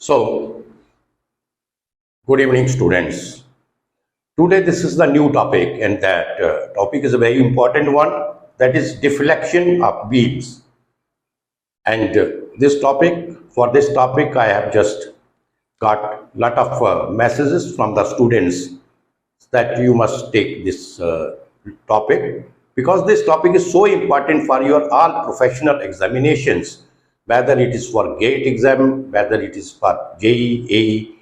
So, good evening, students. Today, this is the new topic, and that topic is a very important one. That is deflection of beams. And for this topic, I have just got lot of messages from the students that you must take this topic, because this topic is so important for your all professional examinations, whether it is for GATE exam, whether it is for JEE, AE,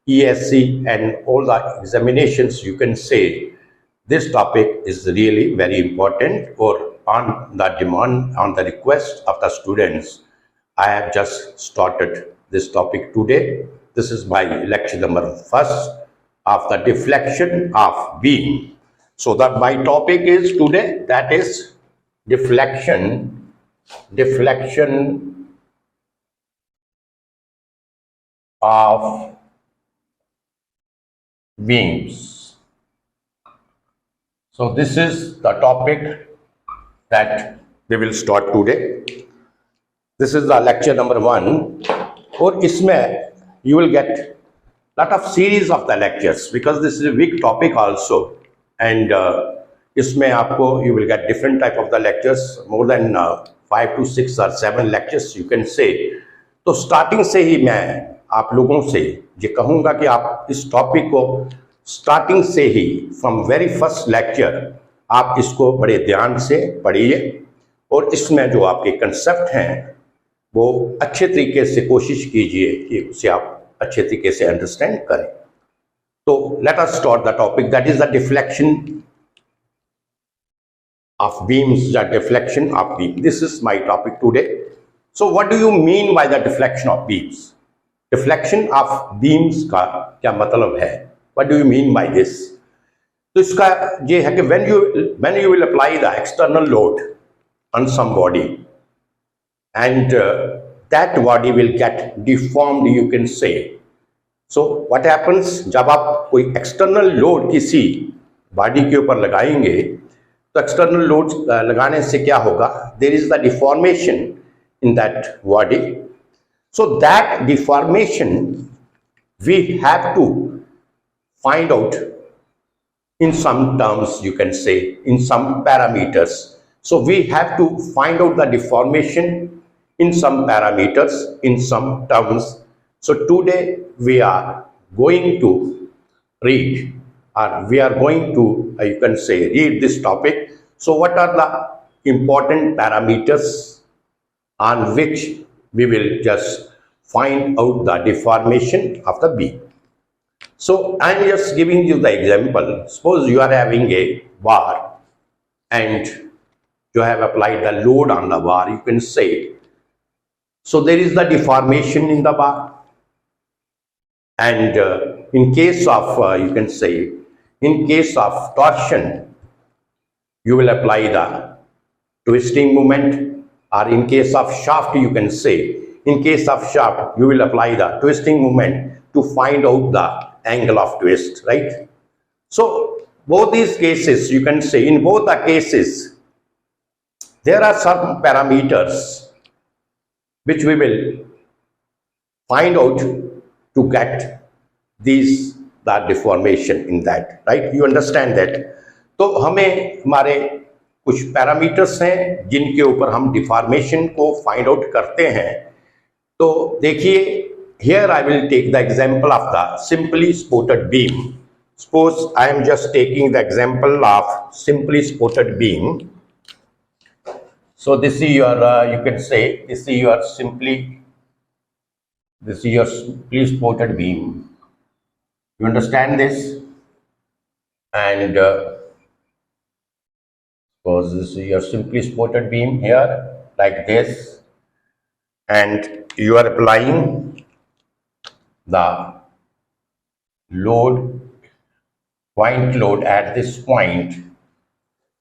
ESC, and all the examinations. You can say this topic is really very important, or on the demand, on the request of the students, I have just started this topic today. This is my lecture number first of the deflection of beam. So that my topic is today, that is deflection of beams. So this is the topic that we will start today. This is the lecture number 1, और इसमें you will get lot of series of the lectures, because this is a big topic also, and इसमें आपको you will get different type of the lectures, more than 5 to 6 or 7 lectures you can say. तो starting से ही मैं आप लोगों से ये कहूँगा कि आप इस टॉपिक को स्टार्टिंग से ही फ्रॉम वेरी फर्स्ट लेक्चर आप इसको बड़े ध्यान से पढ़िए, और इसमें जो आपके कंसेप्ट हैं वो अच्छे तरीके से कोशिश कीजिए कि उसे आप अच्छे तरीके से अंडरस्टैंड करें. तो let us start the topic, that is the deflection of beams, the deflection of beam. This is my topic today. So what do you mean by the deflection of beams? Deflection of beams का क्या मतलब है? What do you mean by this? तो इसका ये है कि when you will apply the external load on some body, and that body will get deformed, you can say. So what happens, जब आप कोई external load किसी body के ऊपर लगाएंगे, तो एक्सटर्नल लोड लगाने से क्या होगा, there is the deformation in that body. So that deformation we have to find out in some terms, you can say, in some parameters. So we have to find out the deformation in some parameters, in some terms. So today we are going to read, or we are going to, you can say, read this topic. So what are the important parameters on which we will just find out the deformation of the beam? So I am just giving you the example. Suppose you are having a bar and you have applied the load on the bar, you can say. So there is the deformation in the bar, and in case of, you can say, in case of torsion, you will apply the twisting moment, or in case of shaft, you can say, in case of shaft, you will apply the twisting moment to find out the angle of twist, right? So both these cases, you can say, in both the cases, there are some parameters which we will find out to get the deformation in that, right? You understand that? तो हमें हमारे कुछ parameters हैं जिनके ऊपर हम deformation को find out करते हैं. तो देखिए, here I will take the example of the simply supported beam. Suppose I am just taking the example of simply supported beam. So this is your, you can say, this is your simply supported beam. You understand this? And suppose this is your simply supported beam here, like this, and you are applying the load, point load at this point.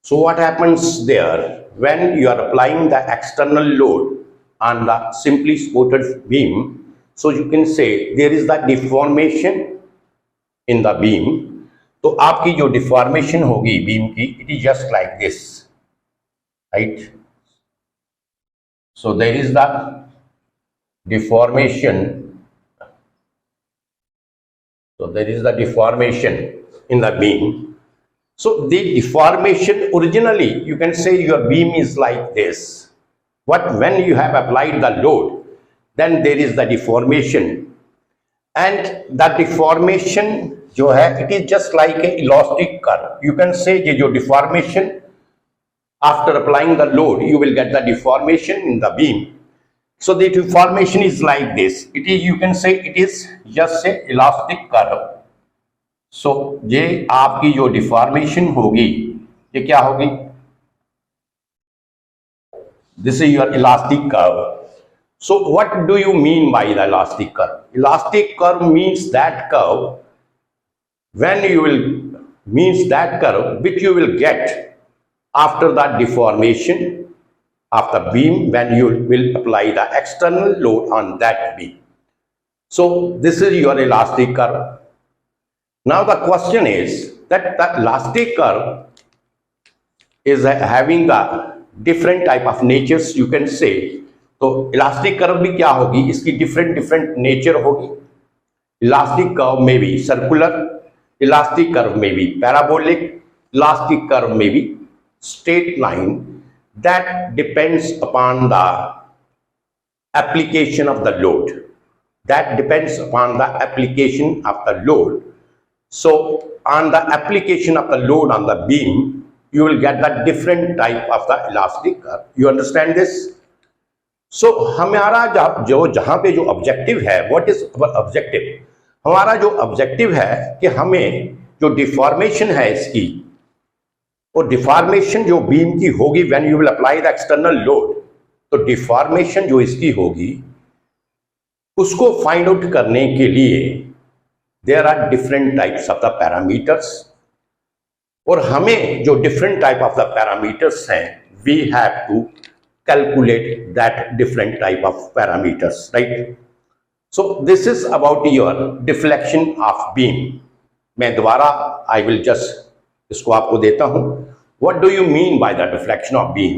So what happens there, when you are applying the external load on the simply supported beam, so you can say there is the deformation in the beam. तो आपकी जो deformation होगी beam की, it is just like this, right? So there is the deformation So there is the deformation in the beam. So the deformation originally, you can say your beam is like this. But when you have applied the load, then there is the deformation. And the deformation जो है, it is just like a elastic curve. You can say ये जो deformation, after applying the load, you will get the deformation in the beam. So the deformation is like this. It is, you can say it is just a elastic curve. So ये आपकी जो deformation होगी, ये क्या होगी? This is your elastic curve. So what do you mean by the elastic curve? Elastic curve means that curve which you will get after the deformation of the beam when you will apply the external load on that beam. So this is your elastic curve. Now the question is that the elastic curve is having a different type of natures, you can say. तो elastic curve भी क्या होगी, इसकी different nature होगी. Elastic curve में भी circular, elastic curve में भी पैराबोलिक, इलास्टिक कर्व में भी straight line. That depends upon the application of the load. So on the application of the load on the beam, you will get the different type of the elastic curve. You understand this? So हमारा जहाँ पे जो objective है, what is our objective? हमारा जो objective है कि हमें जो डिफॉर्मेशन है इसकी, और डिफॉर्मेशन जो बीम की होगी when you will apply the external load, तो डिफॉर्मेशन जो इसकी होगी उसको फाइंड आउट करने के लिए there are different types of the parameters. और हमें जो different type of the parameters हैं, we have to calculate that different type of parameters, right? So this is about your deflection of beam. मैं दोबारा I will just इसको आपको देता हूँ. What do you mean by the deflection of beam?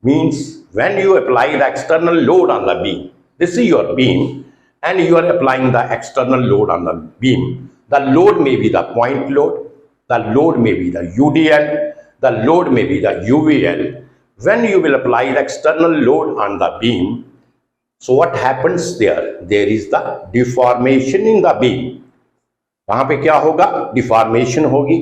Means when you apply the external load on the beam, this is your beam, and you are applying the external load on the beam. The load may be the point load, the load may be the UDL, the load may be the UVL. When you will apply the external load on the beam, so what happens there? There is the deformation in the beam. वहाँ पे क्या होगा? Deformation होगी.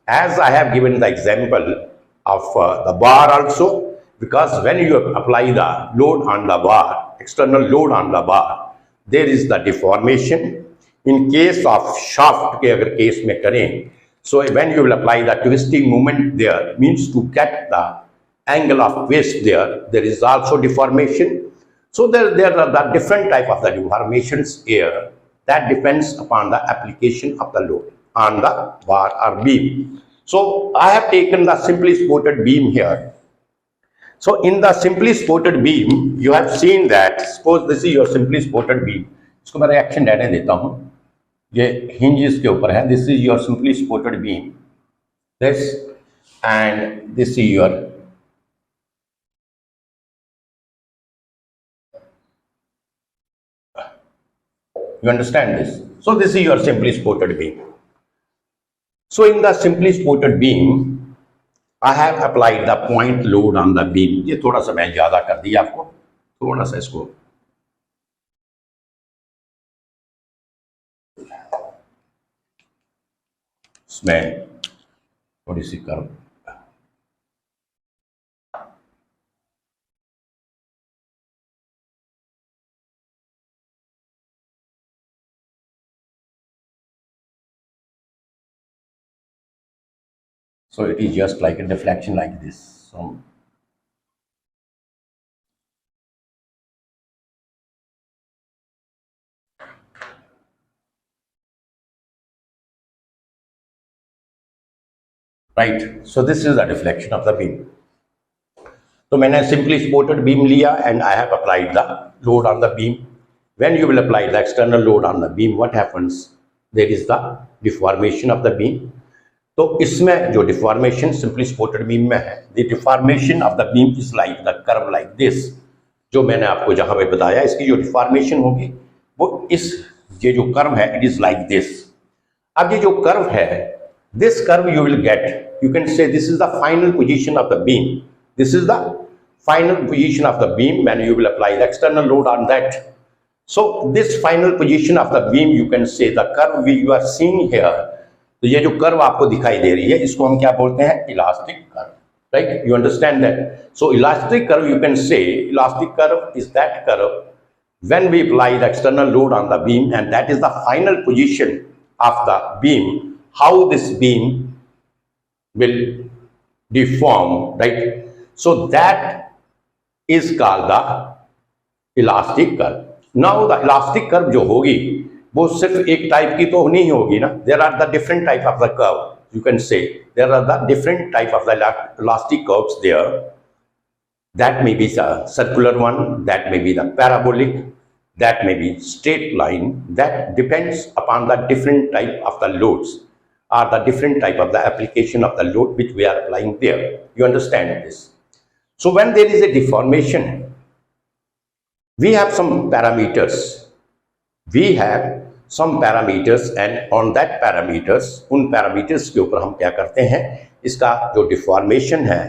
As I have given the example of the bar also, because when you apply the load on the bar, external load on the bar, there is the deformation. In case of shaft के अगर case में करें, so when you will apply the twisting moment there, means to get the angle of twist there is also deformation. So there are the different type of the deformations here. That depends upon the application of the load on the bar or beam. So I have taken the simply supported beam here. So in the simply supported beam, you have seen that, suppose this is your simply supported beam. इसको मैं reaction data देता हूँ. ये hinges के ऊपर है. This is your simply supported beam. This and this is your You understand this? So this is your simply supported beam. So in the simply supported beam, I have applied the point load on the beam. ये थोड़ा सा मैं ज्यादा कर दिया आपको, थोड़ा सा इसको इसमें थोड़ी सी कर. So it is just like a deflection like this. So right. So this is the deflection of the beam. तो मैंने simply supported beam लिया and I have applied the load on the beam. When you will apply the external load on the beam, what happens? There is the deformation of the beam. तो इसमें जो deformation simply supported beam में है, the deformation of the beam is like the curve like this. जो मैंने आपको जहाँ पे बताया, इसकी जो deformation होगी वो इस ये जो कर्व है, it is like this. अब ये जो कर्व है, this curve you will gate, you can say this is the final position of the beam, this is the final position of the beam when you will apply the external load on that. So this final position of the beam, you can say the curve you are seeing here, तो ये जो curve आपको दिखाई दे रही है इसको हम क्या बोलते हैं, elastic curve, right? You understand that? So elastic curve, you can say elastic curve is that curve when we apply the external load on the beam, and that is the final position of the beam, how this beam will deform, right? So that is called the elastic curve. Now the elastic curve जो होगी वो सिर्फ एक type की तो नहीं होगी ना, there are the different type of the curve, you can say there are the different type of the elastic curves there. That may be the circular one, that may be the parabolic, that may be straight line, that depends upon the different type of the loads or the different type of the application of the load which we are applying there. You understand this? So when there is a deformation, we have some parameters. We have some parameters, and on that parameters, उन parameters के ऊपर हम क्या करते हैं, इसका जो deformation है,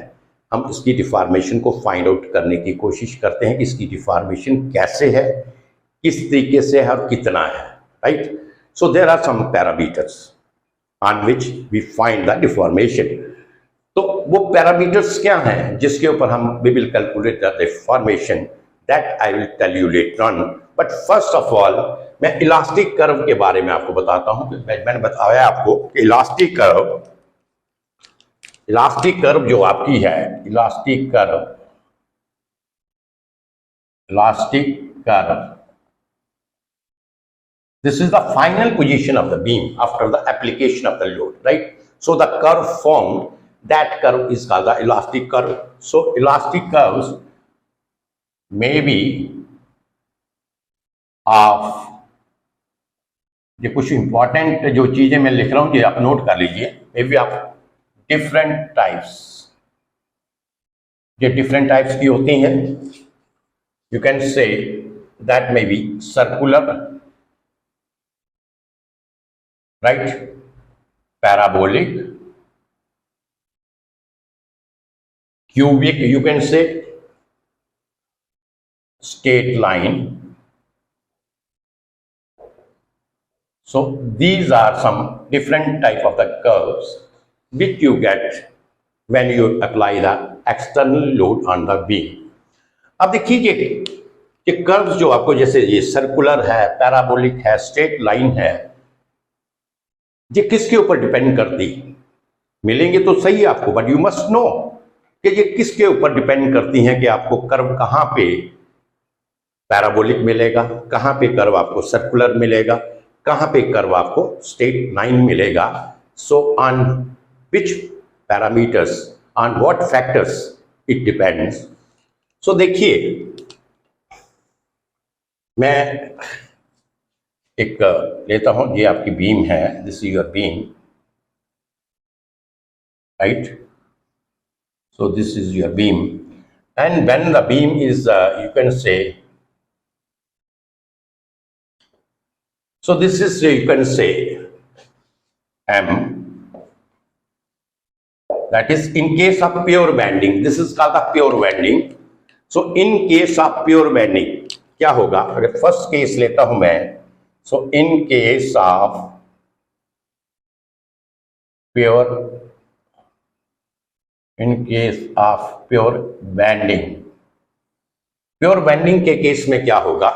हम इसकी deformation को find out करने की कोशिश करते हैं कि इसकी deformation कैसे है, किस तरीके से है और कितना है, right? So there are some parameters on which we find the deformation. तो वो पैरामीटर्स क्या हैं जिसके ऊपर हम we will calculate the deformation, that I will tell you later on. But first of all मैं इलास्टिक कर्व के बारे में आपको बताता हूं. मैंने बताया आपको कि इलास्टिक कर्व जो आपकी है, elastic curve, this is the final position of the beam after the application of the load, right? So the curve formed, that curve is called the elastic curve. So elastic curves may be of, ये कुछ important जो चीजें मैं लिख रहा हूं ये आप नोट कर लीजिए, may be of different types, ये डिफरेंट टाइप्स की होती हैं. You can say that may B circular, right, parabolic, cubic, you can say straight line. So these are some different type of the curves which you get when you apply the external load on the beam. अब देखिए ये curves जो आपको, जैसे ये circular है, parabolic है, straight line है, ये किसके ऊपर डिपेंड करती, मिलेंगे तो सही आपको, बट यू मस्ट नो कि ये किसके ऊपर डिपेंड करती हैं कि आपको कर्व कहां पे पैराबोलिक मिलेगा, कहां पे कर्व आपको सर्कुलर मिलेगा, कहां पे कर्व आपको स्ट्रेट लाइन मिलेगा. So on which parameters, on what factors it depends. सो देखिए मैं एक लेता हूं, ये आपकी बीम है, this is your beam, right? So this is your beam, and when the beam is, you can say, so this is, you can say M, that is in case of pure bending, this is called the pure bending. So in case of pure bending क्या होगा, अगर first case लेता हूं मैं, so in case of pure, in case of pure bending, pure bending के case में क्या होगा,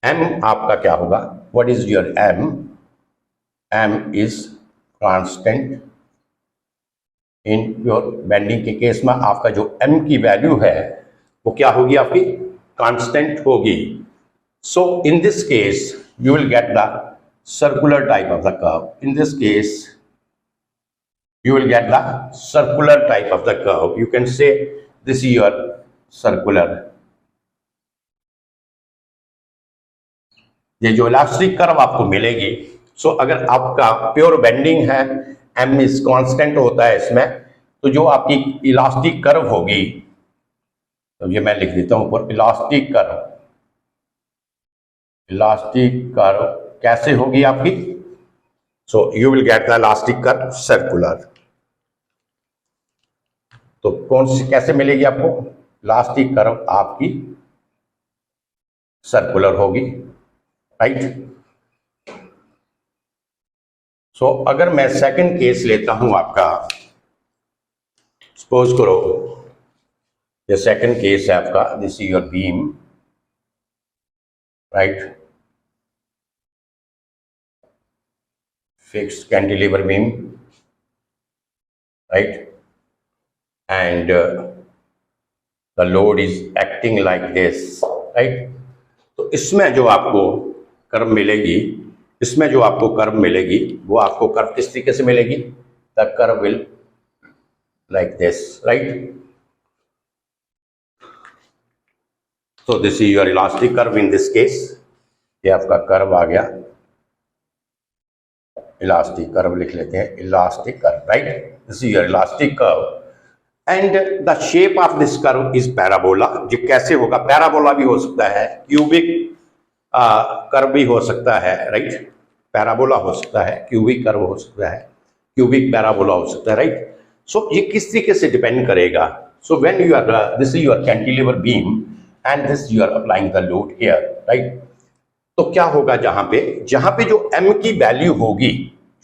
m आपका क्या होगा, what is your m, m is constant. In pure bending के केस में आपका जो m की वैल्यू है वो क्या होगी, आपकी कांस्टेंट होगी. So in this case you will get the circular type of the curve. In this case you will get the circular type of the curve. You can say this is your circular. ये जो elastic curve आपको मिलेगी, सो अगर आपका pure bending है, m is constant होता है इसमें, तो जो आपकी इलास्टिक कर्व होगी, तो ये मैं लिख देता हूं ऊपर, इलास्टिक कर्व. इलास्टिक कर्व कैसे होगी आपकी, So you will get the elastic curve circular. तो कौन सी कैसे मिलेगी आपको? इलास्टिक कर्व आपकी सर्कुलर होगी, राइट। सो अगर मैं सेकंड केस लेता हूं आपका, सपोज करो ये सेकंड केस है आपका, this is your beam, right, fixed cantilever beam, right, and the load is acting like this, right। तो इसमें जो आपको कर्व मिलेगी, इसमें जो आपको कर्व मिलेगी वो आपको कर्व किस तरीके से मिलेगी? The curve will like this, right. So this is your elastic curve in this case, ये आपका कर्व आ गया, इलास्टिक कर्व लिख लेते हैं, elastic curve, right, this is your elastic curve and the shape of this curve is parabola. ये कैसे होगा? Parabola भी हो सकता है, क्यूबिक कर्व भी हो सकता है, राइट, पैराबोला हो सकता है, क्यूबिक कर्व हो सकता है, क्यूबिक पैराबोला हो सकता है, राइट। सो ये किस तरीके से डिपेंड करेगा? So when you are this is your cantilever beam and this you are applying the load here, right. तो क्या होगा? जहां पे जो m की वैल्यू होगी,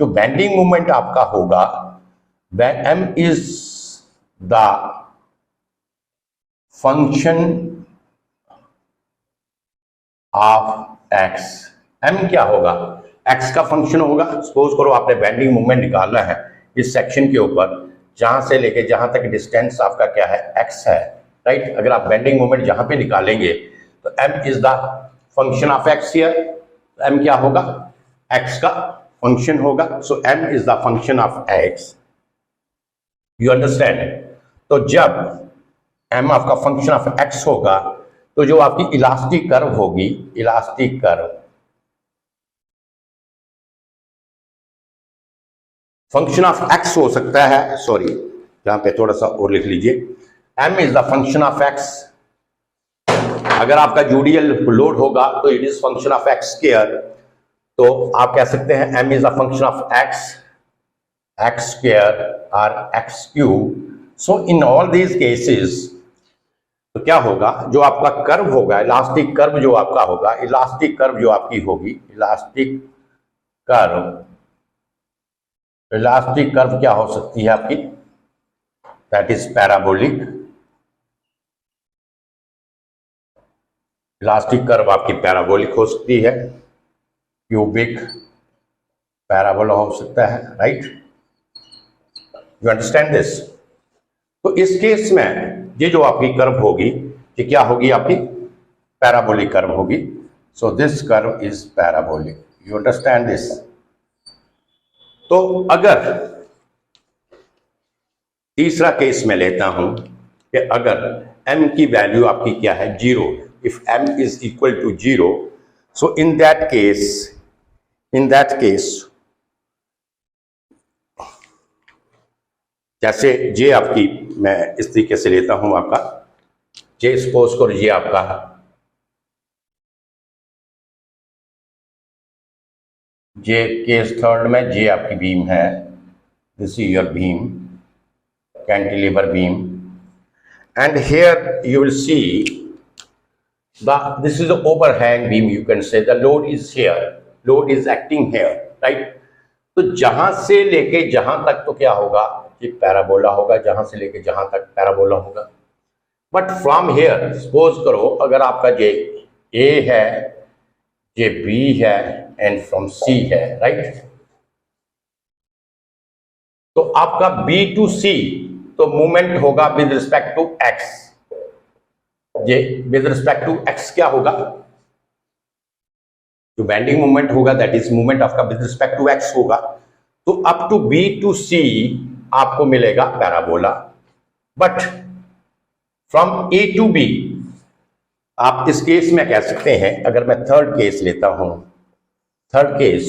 जो बेंडिंग मोमेंट आपका होगा, वह m is the function of x। m क्या होगा? x का फंक्शन होगा। सपोज करो आपने बेंडिंग मोमेंट निकालना है इस सेक्शन के ऊपर, जहां से लेके जहां तक डिस्टेंस आपका क्या है? x है, राइट। अगर आप बेंडिंग मोमेंट जहां पे निकालेंगे तो m is the function of x here, m क्या होगा? x का फंक्शन होगा। सो m is the function of x, you understand. तो जब m आपका फंक्शन ऑफ x होगा तो जो आपकी इलास्टिक कर्व होगी, elastic curve function of x हो सकता है, सॉरी यहां पे थोड़ा सा और लिख लीजिए, m is the function of x। अगर आपका जूडियल लोड होगा तो it is function of x square, तो आप कह सकते हैं m is a function of x square और x cube. So in all these cases तो क्या होगा? जो आपका कर्व होगा, इलास्टिक कर्व जो आपका होगा, इलास्टिक कर्व जो आपकी होगी, इलास्टिक कर्व क्या हो सकती है आपकी? That is parabolic. Elastic curve आपकी पैराबोलिक हो सकती है, क्यूबिक पैराबोला हो सकता है, राइट, यू अंडरस्टैंड दिस। तो इस केस में ये जो आपकी कर्व होगी, ये क्या होगी? आपकी पैराबोलिक कर्व होगी। So this curve is parabolic, you understand this. तो अगर तीसरा केस में लेता हूं कि अगर m की वैल्यू आपकी क्या है? 0। if m is equal to 0, so in that case जैसे j आपकी, मैं इस तरीके से लेता हूं आपका j, सपोज करो ये आपका j केस थर्ड में j आपकी बीम है, this is your beam, cantilever beam, and here you will see this is the overhang beam, you can say the load is here, load is acting here, right। तो जहां से लेके जहां तक तो क्या होगा? ये पैराबोला होगा, जहां से लेके जहां तक पैराबोला होगा। बट फ्रॉम हेयर सपोज करो अगर आपका जे ए है, जे बी है एंड फ्रॉम सी है, राइट। तो आपका बी टू सी तो मूवमेंट होगा विद रिस्पेक्ट टू एक्स, ये विद रिस्पेक्ट टू एक्स क्या होगा? जो बेंडिंग मूवमेंट होगा दैट इज मूवमेंट आपका विद रिस्पेक्ट टू एक्स होगा। तो up to B to C आपको मिलेगा parabola, but from A to B आप इस केस में कह सकते हैं, अगर मैं थर्ड केस लेता हूं, third case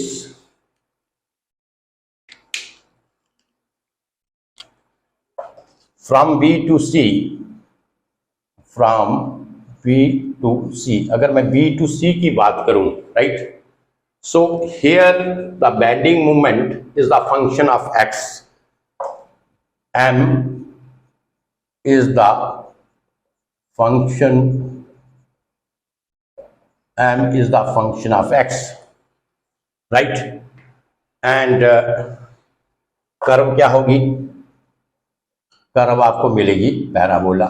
from B to C, from B to C, अगर मैं बी टू सी की बात करूं, right, So here the bending moment is the function of x. M is the function, M is the function of x, right? And curve क्या होगी? Curve आपको मिलेगी parabola,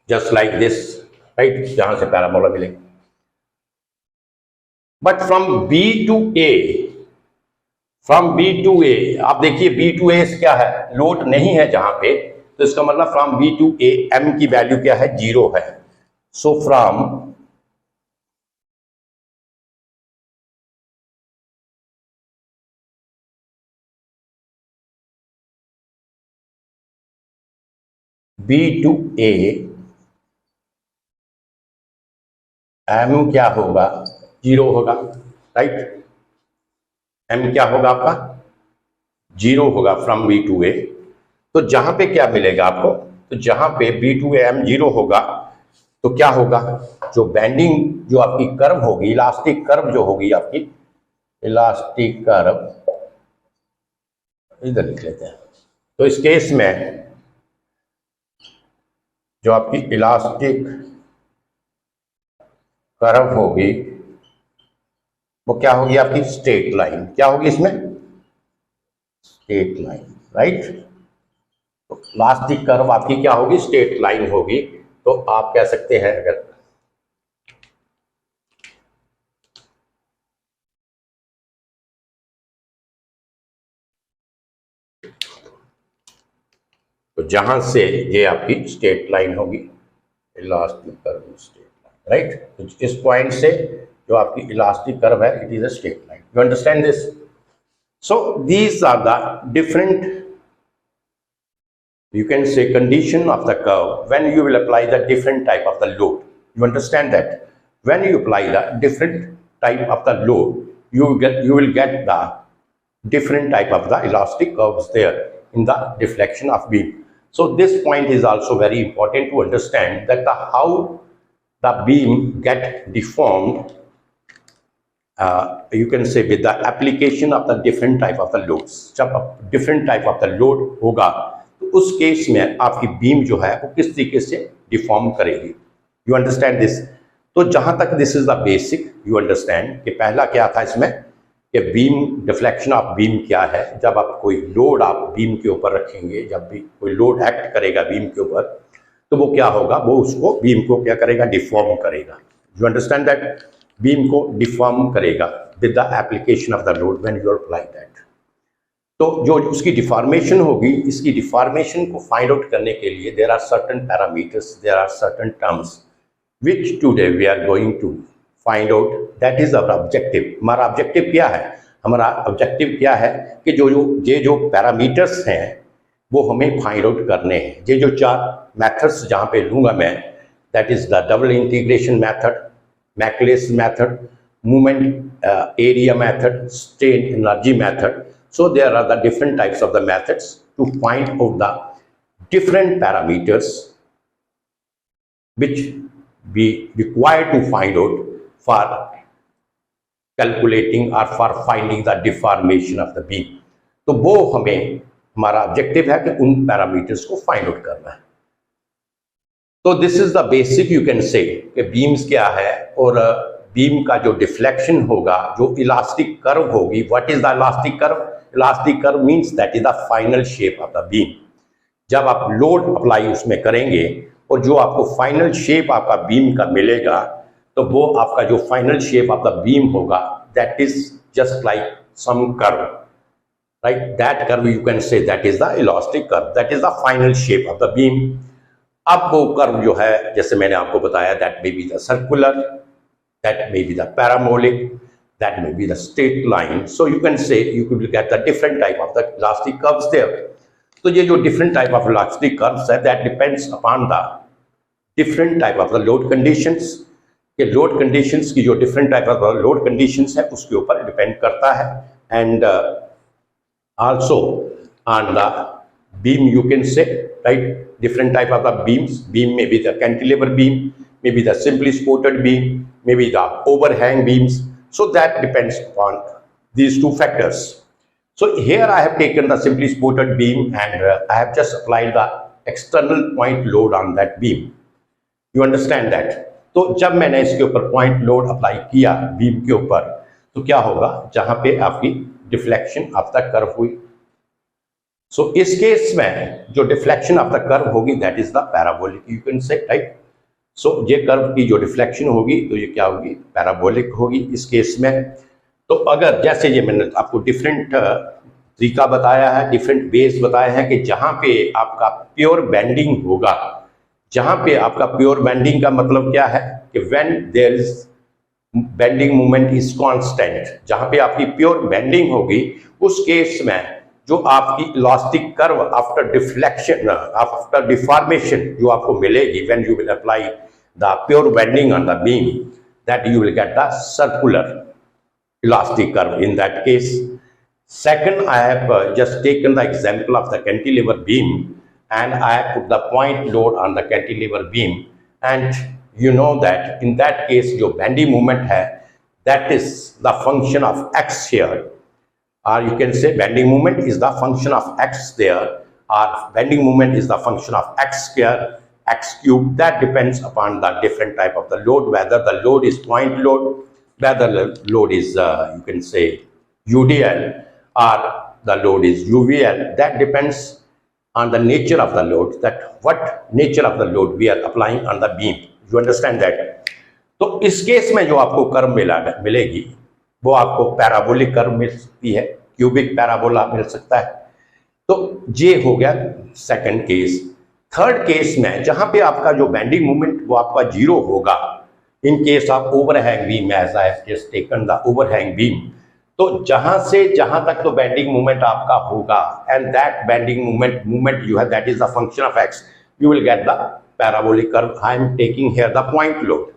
just like this, right, जहां से parabola मिलेगी. But from B to A, from B to A, आप देखिए B to A क्या है, लोड नहीं है जहां पे, तो इसका मतलब from B to A M की वैल्यू क्या है, 0 है. So from B to A M क्या होगा, 0 होगा, राइट. M क्या होगा आपका, 0 होगा फ्रॉम B to A. तो जहां पे क्या मिलेगा आपको, तो जहां पे B to A M 0 होगा, तो क्या होगा, जो बेंडिंग जो आपकी कर्व होगी, इलास्टिक कर्व जो होगी आपकी, इलास्टिक कर्व इधर लिख लेते हैं. तो इस केस में जो आपकी इलास्टिक कर्व होगी वो क्या होगी आपकी, स्ट्रेट लाइन. क्या होगी इसमें, स्ट्रेट लाइन, राइट. तो इलास्टिक कर्व आपकी क्या होगी, स्ट्रेट लाइन होगी. तो आप कह सकते हैं, अगर तो जहां से ये आपकी स्ट्रेट लाइन होगी, elastic curve straight line, right. तो इस पॉइंट से जो आपकी इलास्टिक कर्व है, it is a straight line. You understand this? So these are the different, you can say, condition of the curve when you will apply the different type of the load. You understand that when you apply the different type of the load, you will get the different type of the elastic curves there in the deflection of beam. So this point is also very important to understand, that how the beam get deformed, you can say, with the application of the different type of the loads. जब different type of the load होगा, तो उस case में आपकी beam जो है वो किस तरीके से डिफॉर्म करेगी. You understand this? तो जहां तक this is the basic, you understand कि पहला क्या था इसमें, कि बीम डिफ्लेक्शन ऑफ बीम क्या है. जब आप कोई लोड आप बीम के ऊपर रखेंगे, जब भी कोई लोड एक्ट करेगा बीम के ऊपर, तो वो क्या होगा, वो उसको बीम को क्या करेगा, डिफॉर्म करेगा. You understand that? बीम को डिफॉर्म करेगा with the application of the load when you apply that. तो जो उसकी डिफॉर्मेशन होगी, इसकी डिफॉर्मेशन को फाइंड आउट करने के लिए there are certain parameters, there are certain terms which today we are going to find out. That is our objective. हमारा ऑब्जेक्टिव क्या है, हमारा ऑब्जेक्टिव क्या है कि जो पैरामीटर्स हैं वो हमें फाइंड आउट करने हैं. ये जो 4 मेथड्स जहाँ पे लूँगा मैं, that is the double integration method, Macaulay's method, movement area method, strain energy method. So there are the different types of the methods to find out the different parameters which we require to find out for calculating or for finding the deformation of the beam. तो वो हमारा objective है कि उन parameters को find out करना है. तो this is the basic, you can से, कि बीम्स क्या है और बीम का जो डिफ्लेक्शन होगा, जो इलास्टिक कर्व होगी. What is the elastic curve? Elastic curve means that is the final shape of the beam. जब आप लोड अप्लाई उसमें करेंगे और जो आपको फाइनल शेप आपका बीम का मिलेगा, तो वो आपका जो final shape of the beam होगा, that is just like some curve, right. That curve you can say that is the elastic curve, that is the final shape of the beam. अब वो curve जो है, जैसे मैंने आपको बताया, that may be the circular, that may be the parabolic, that may be the straight line. So you can say, you could get the different type of the elastic curves there. So ये जो different type of elastic curves है, that depends upon the different type of the load conditions. कि load conditions की जो different type of load conditions है, उसके ऊपर depend करता है. And also on the beam, you can say, right, different type of the beams. Beam may be the cantilever beam, maybe the simply supported beam, maybe the overhang beams. So that depends upon these two factors. So here I have taken the simply supported beam and I have just applied the external point load on that beam. You understand that? तो जब मैंने इसके ऊपर point load apply किया beam के ऊपर, तो क्या होगा, जहां पे आपकी डिफ्लेक्शन ऑफ द कर्व हुई, सो इस केस में जो डिफ्लेक्शन ऑफ द कर्व होगी that is the parabolic, you can say, right. So ये कर्व की जो डिफ्लेक्शन होगी तो ये क्या होगी, पैराबोलिक होगी इस केस में. तो अगर जैसे ये मैंने आपको डिफरेंट तरीका बताया है, डिफरेंट बेस बताया है कि जहां पे आपका प्योर बेंडिंग होगा, जहां पे आपका प्योर बेंडिंग का मतलब क्या है कि when there is bending moment is constant, जहां पे आपकी प्योर बेंडिंग होगी उस केस में जो आपकी elastic curve after deflection, after deformation जो आपको मिलेगी when you will apply the pure bending on the beam, that you will get the circular elastic curve in that case. Second, I have just taken the example of the cantilever beam and I have put the point load on the cantilever beam, and you know that in that case जो bending moment है that is the function of x here, or you can say bending moment is the function of x there, or bending moment is the function of x square, x cube. That depends upon the different type of the load, whether the load is point load, whether the load is you can say UDL or the load is UVL. That depends on the nature of the load, that what nature of the load we are applying on the beam. You understand that? तो इस case में जो आपको curve मिलेगी वो आपको parabolic curve मिल सकती है, क्यूबिक पैराबोला मिल सकता है. तो ये हो गया सेकंड केस. थर्ड केस में जहां पे आपका जो बेंडिंग मोमेंट वो आपका जीरो होगा in case of overhang beam, as I have just taken the overhang beam, तो जहां से जहां तक तो बेंडिंग मोमेंट आपका होगा and that bending moment you have, that is the function of x, you will get the parabolic curve. I am taking here the point load.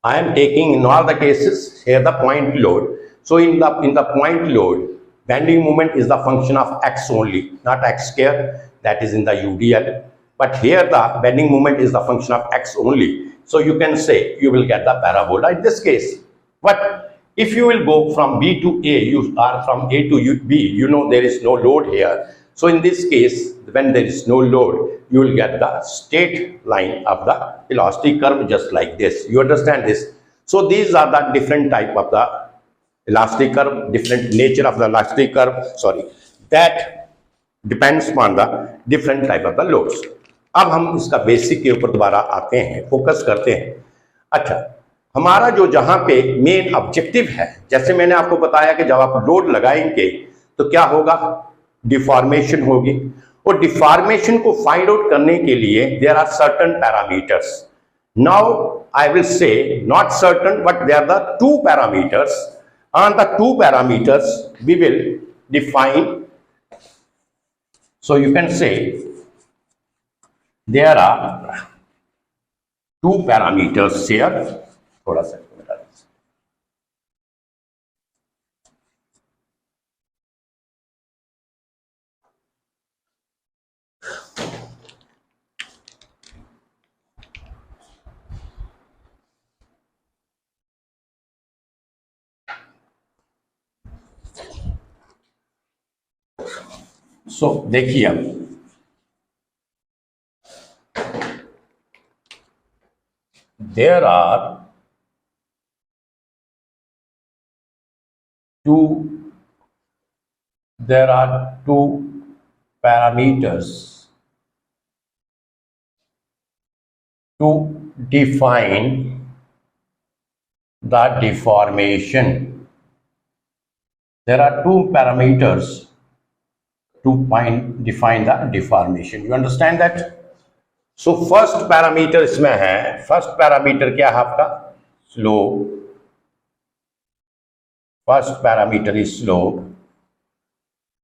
I am taking in all the cases here the point load. So in the point load, bending moment is the function of x only, not x square, that is in the UDL. But here the bending moment is the function of x only. So you can say you will get the parabola in this case. But if you will go from B to A, you are from A to B, you know there is no load here. So in this case, when there is no load, you will get the straight line of the elastic curve just like this. You understand this? So these are the different type of the elastic curve, different nature of the elastic curve, sorry, that depends on the different type of the loads. अब हम इसका basic के ऊपर दोबारा आते हैं, focus करते हैं. अच्छा, हमारा जो जहां पे मेन ऑब्जेक्टिव है, जैसे मैंने आपको बताया कि जब आप लोड लगाएंगे तो क्या होगा, डिफॉर्मेशन होगी, और डिफॉर्मेशन को फाइंड आउट करने के लिए there are certain parameters. Now I will say not certain but there are the two parameters. On the two parameters we will define. So you can say there are two parameters here. थोड़ा सा सो देखिए अब there are two parameters to define the deformation. There are two parameters to define the deformation. You understand that? So first parameter इसमें है, first parameter क्या है आपका, slope. First parameter is slope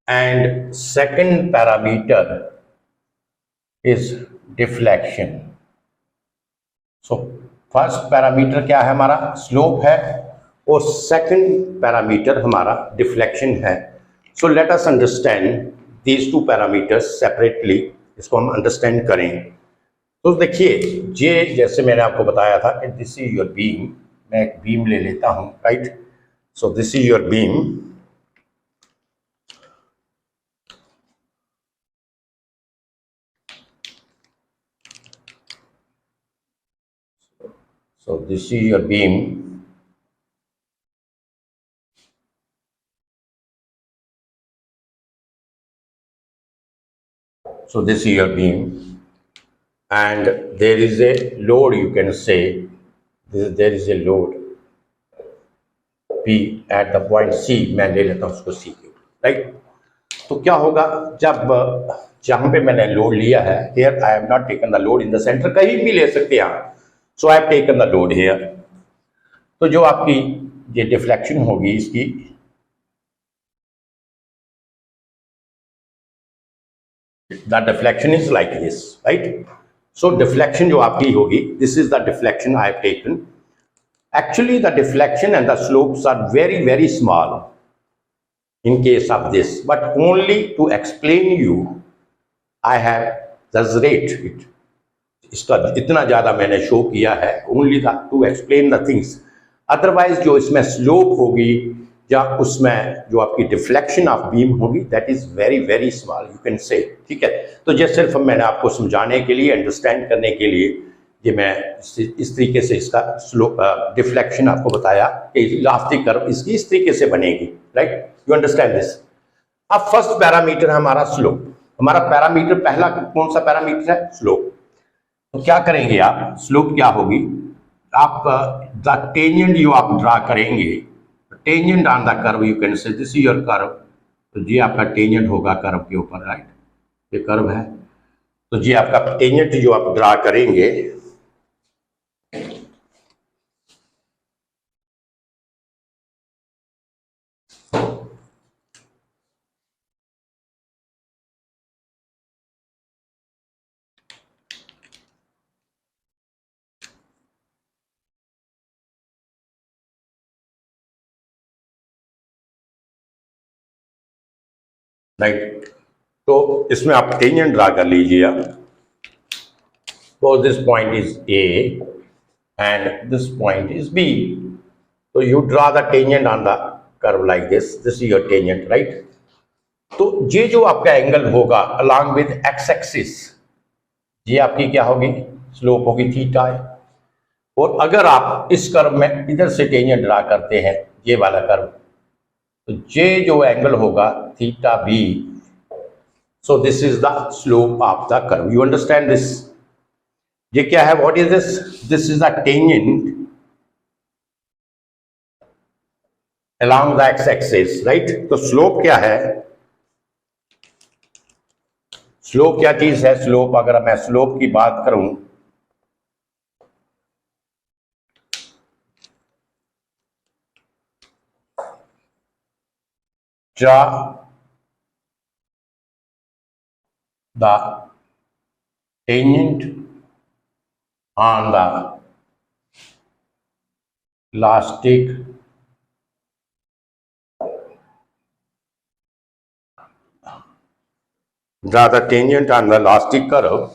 and second parameter is deflection. So first parameter क्या है हमारा, slope है, और सेकंड पैरामीटर हमारा डिफ्लेक्शन है. So let us understand these two parameters separately. इसको हम अंडरस्टैंड करें. तो देखिए, ये जैसे मैंने आपको बताया था कि दिस इज योर बीम, मैं एक बीम ले लेता हूं, right. So this is your beam, so this is your beam, so this is your beam, and there is a load, you can say there is a load P at the point C, मैं ले लेता हूँ उसको C, right. तो क्या होगा, जब जहां पे मैंने लोड लिया है, here I have not taken the load in the center, कहीं भी ले सकते हैं आप, so I have taken the load here। तो जो आपकी ये डिफ्लेक्शन होगी इसकी, the deflection is like this, right? So deflection जो आपकी होगी, this is the deflection I have taken। Actually the deflection and the slopes are very very small in case of this, but only to explain you I have exaggerate it, इसका इतना ज़्यादा मैंने show किया है, only to explain the things. Otherwise जो इसमें slope होगी या उसमें जो आपकी डिफ्लेक्शन ऑफ बीम होगी, that is very very small, you can say, ठीक है। तो ये सिर्फ मैंने आपको समझाने के लिए, अंडरस्टैंड करने के लिए, ये मैं इस तरीके से इसका स्लोप डिफ्लेक्शन आपको बताया कि इलास्टिक कर्व इसकी इस तरीके से बनेगी, राइट। You understand this. अब फर्स्ट पैरामीटर हमारा स्लोप, हमारा पैरामीटर पहला कौन सा पैरामीटर है, स्लोप। तो क्या करेंगे आप, स्लोप क्या होगी, आप द टेंजेंट जो आप ड्रा करेंगे, tangent on the curve, you can say this is your curve, तो ये आपका टेंजेंट होगा कर्व के ऊपर, राइट, ये कर्व है, तो ये आपका टेंजेंट जो आप ड्रा करेंगे, राइट। तो इसमें आप टेंजेंट ड्रा कर लीजिए। So this point is A and this point is B. So you draw the tangent on the curve like this. This is your tangent, right? तो ये जो आपका एंगल होगा along with x axis, ये आपकी क्या होगी, स्लोप होगी थीटा है। और अगर आप इस कर्व में इधर से टेंजेंट ड्रा करते हैं, ये वाला कर्व, तो ये जो एंगल होगा theta B, so this is the slope of the curve. You understand this. ये क्या है, what is this, this is the tangent along the x axis, right. तो स्लोप क्या है, स्लोप क्या चीज है, स्लोप अगर मैं स्लोप की बात करूं, draw the tangent on the elastic draw the tangent on the elastic curve,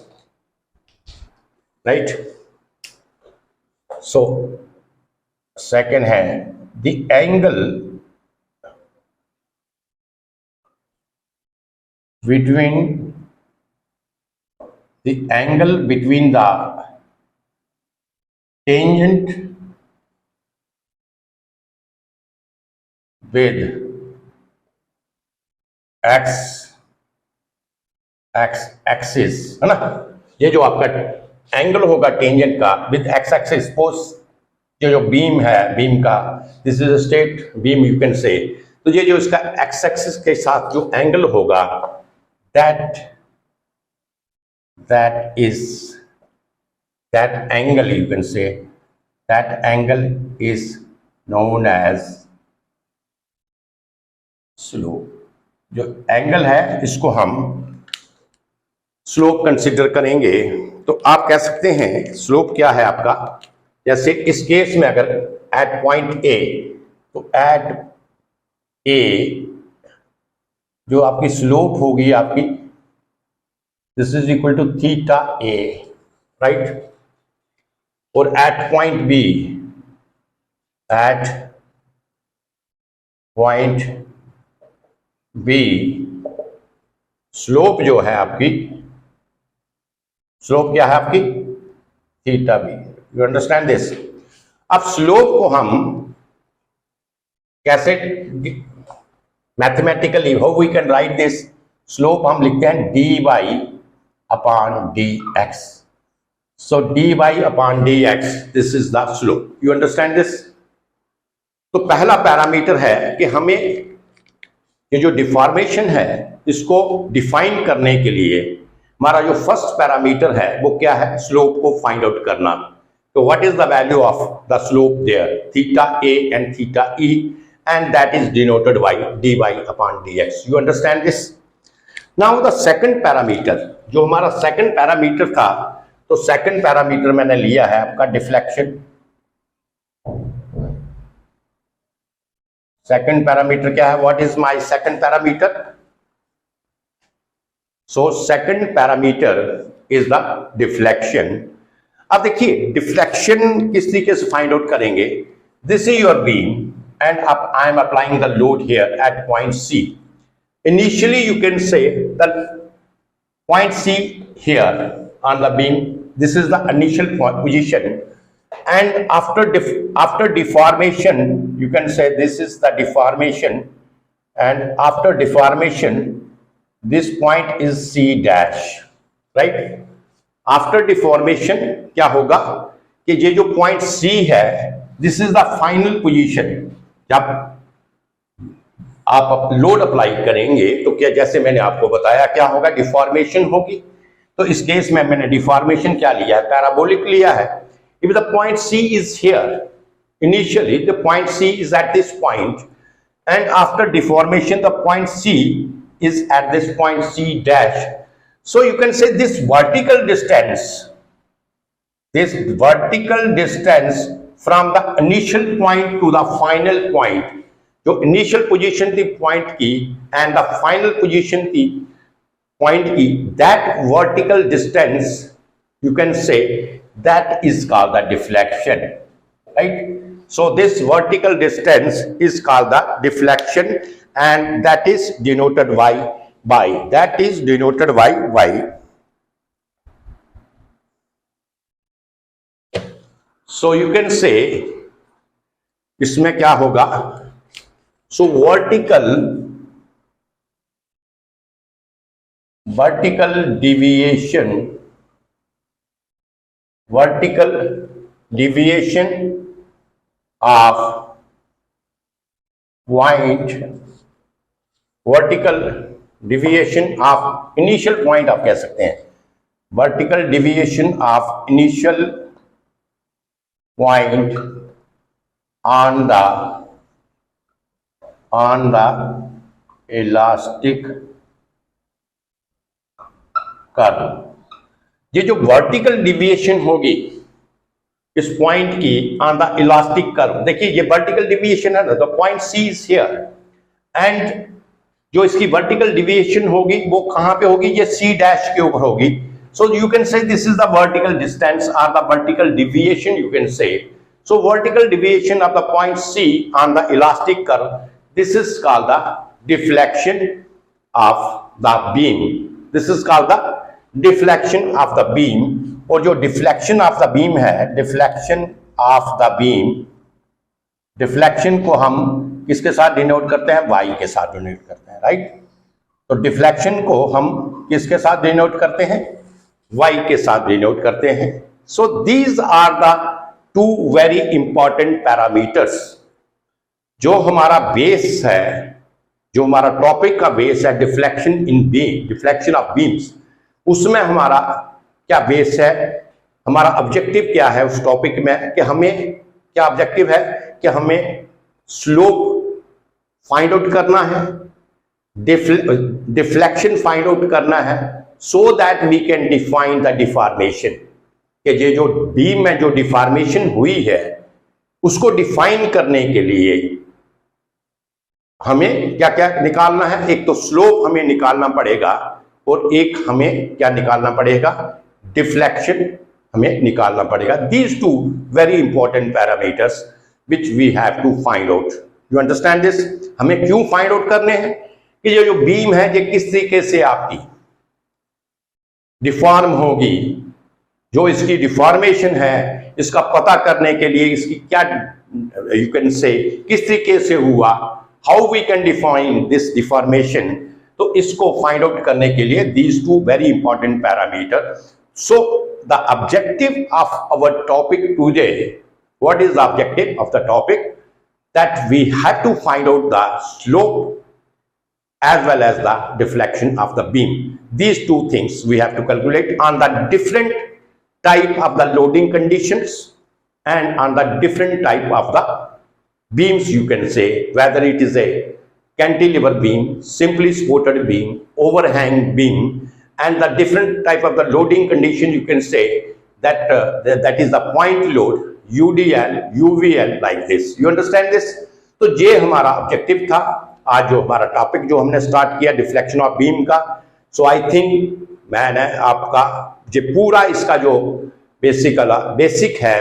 right? So second है the angle between the tangent with x axis, है ना। ये जो आपका एंगल होगा टेंजेंट का विद एक्स एक्सिस, सपोज ये जो बीम है, बीम का this is straight beam, you can say, तो ये जो इसका एक्स एक्सिस के साथ जो एंगल होगा, that angle, you can say that angle is known as slope। जो एंगल है इसको हम स्लोप कंसिडर करेंगे। तो आप कह सकते हैं स्लोप क्या है आपका, जैसे इस केस में अगर एट पॉइंट ए, तो एट ए जो आपकी स्लोप होगी आपकी, this is equal to theta A, right, और at point B, at point B slope जो है आपकी, स्लोप क्या है आपकी, theta B. You understand this. अब स्लोप को हम कैसे, mathematically how we can write this, slope हम लिखते हैं dy upon dx। So dy upon dx, this is the slope. You understand this. तो पहला पैरामीटर है कि हमें ये जो डिफॉर्मेशन है इसको डिफाइन करने के लिए हमारा जो फर्स्ट पैरामीटर है वो क्या है, स्लोप को फाइंड आउट करना। तो what is the value of the slope there, theta a and theta e, and that is denoted by dy upon dx। You understand this. Now the second parameter, जो हमारा second parameter था, तो second parameter मैंने लिया है आपका deflection. Second parameter क्या है, what is my second parameter? So second parameter is the deflection. अब देखिए डिफ्लेक्शन किस तरीके से फाइंड आउट करेंगे। This is your beam and I am applying the load here at point C. Initially you can say the point C here on the beam, this is the initial position, and after deformation you can say this is the deformation, and after deformation this point is C dash, right? After deformation क्या होगा कि ये जो point C है, this is the final position। जब आप load apply करेंगे तो क्या, जैसे मैंने आपको बताया क्या होगा, डिफॉर्मेशन होगी। तो इस केस में मैंने डिफॉर्मेशन क्या लिया है, पैराबोलिक लिया है। If the point C is here, initially the point C is at this point, and after deformation the point C is at this point C dash. So you can say this vertical distance from the initial point to the final point, जो initial position थी point की and the final position थी point की, that vertical distance you can say that is called the deflection, right? So this vertical distance is called the deflection, and that is denoted by that is denoted by y. So you can say इसमें क्या होगा, so vertical deviation of point, vertical deviation of initial point आप कह सकते हैं, vertical deviation of initial point on the elastic curve। ये जो vertical deviation होगी इस पॉइंट की ऑन द इलास्टिक कर्व, देखिए ये वर्टिकल डिविएशन है ना, तो point C is here, and जो इसकी वर्टिकल डिविएशन होगी वो कहां पे होगी, ये सी डैश के ऊपर होगी। So you can say this is the vertical distance और the vertical deviation, you can say. So vertical deviation of the point C on the elastic curve, this is called the deflection of the beam, this is called the deflection of the beam. और जो deflection of the beam है, deflection of the beam, deflection को हम किसके साथ denote करते हैं, Y के साथ डिनोट करते हैं, राइट? तो डिफ्लेक्शन को हम किसके साथ डिनोट करते हैं, वाई के साथ डिनोट करते हैं। So these are the two very important parameters. जो हमारा बेस है, जो हमारा टॉपिक का बेस है, deflection in beam, deflection of beams, उसमें हमारा क्या बेस है, हमारा ऑब्जेक्टिव क्या है उस टॉपिक में, कि हमें क्या ऑब्जेक्टिव है कि हमें स्लोप फाइंड आउट करना है, डिफ्लेक्शन फाइंड आउट करना है, so that we can define the deformation. कि ये जो बीम में जो डिफॉर्मेशन हुई है उसको डिफाइन करने के लिए हमें क्या क्या निकालना है, एक तो स्लोप हमें निकालना पड़ेगा और एक हमें क्या निकालना पड़ेगा, डिफ्लेक्शन हमें निकालना पड़ेगा। These two very important parameters which we have to find out. You understand this? हमें क्यों फाइंड आउट करने हैं कि ये जो बीम है ये किस तरीके से आपकी डिफॉर्म होगी, जो इसकी डिफॉर्मेशन है इसका पता करने के लिए इसकी क्या यू कैन से किस तरीके से हुआ, how we can define this deformation. तो इसको फाइंड आउट करने के लिए these two very important parameter. So the objective of our topic today, what is the objective of the topic? That we have to find out the slope as well as the deflection of the beam. These two things we have to calculate on the different type of the loading conditions and on the different type of the beams, you can say, whether it is a cantilever beam, simply supported beam, overhang beam, and the different type of the loading condition, you can say that that is the point load, UDL, UVL, like this. You understand this? तो ये हमारा objective था आज जो हमारा topic जो हमने start किया डिफ्लेक्शन ऑफ बीम का। सो आई थिंक मैंने आपका जो पूरा इसका जो बेसिक है,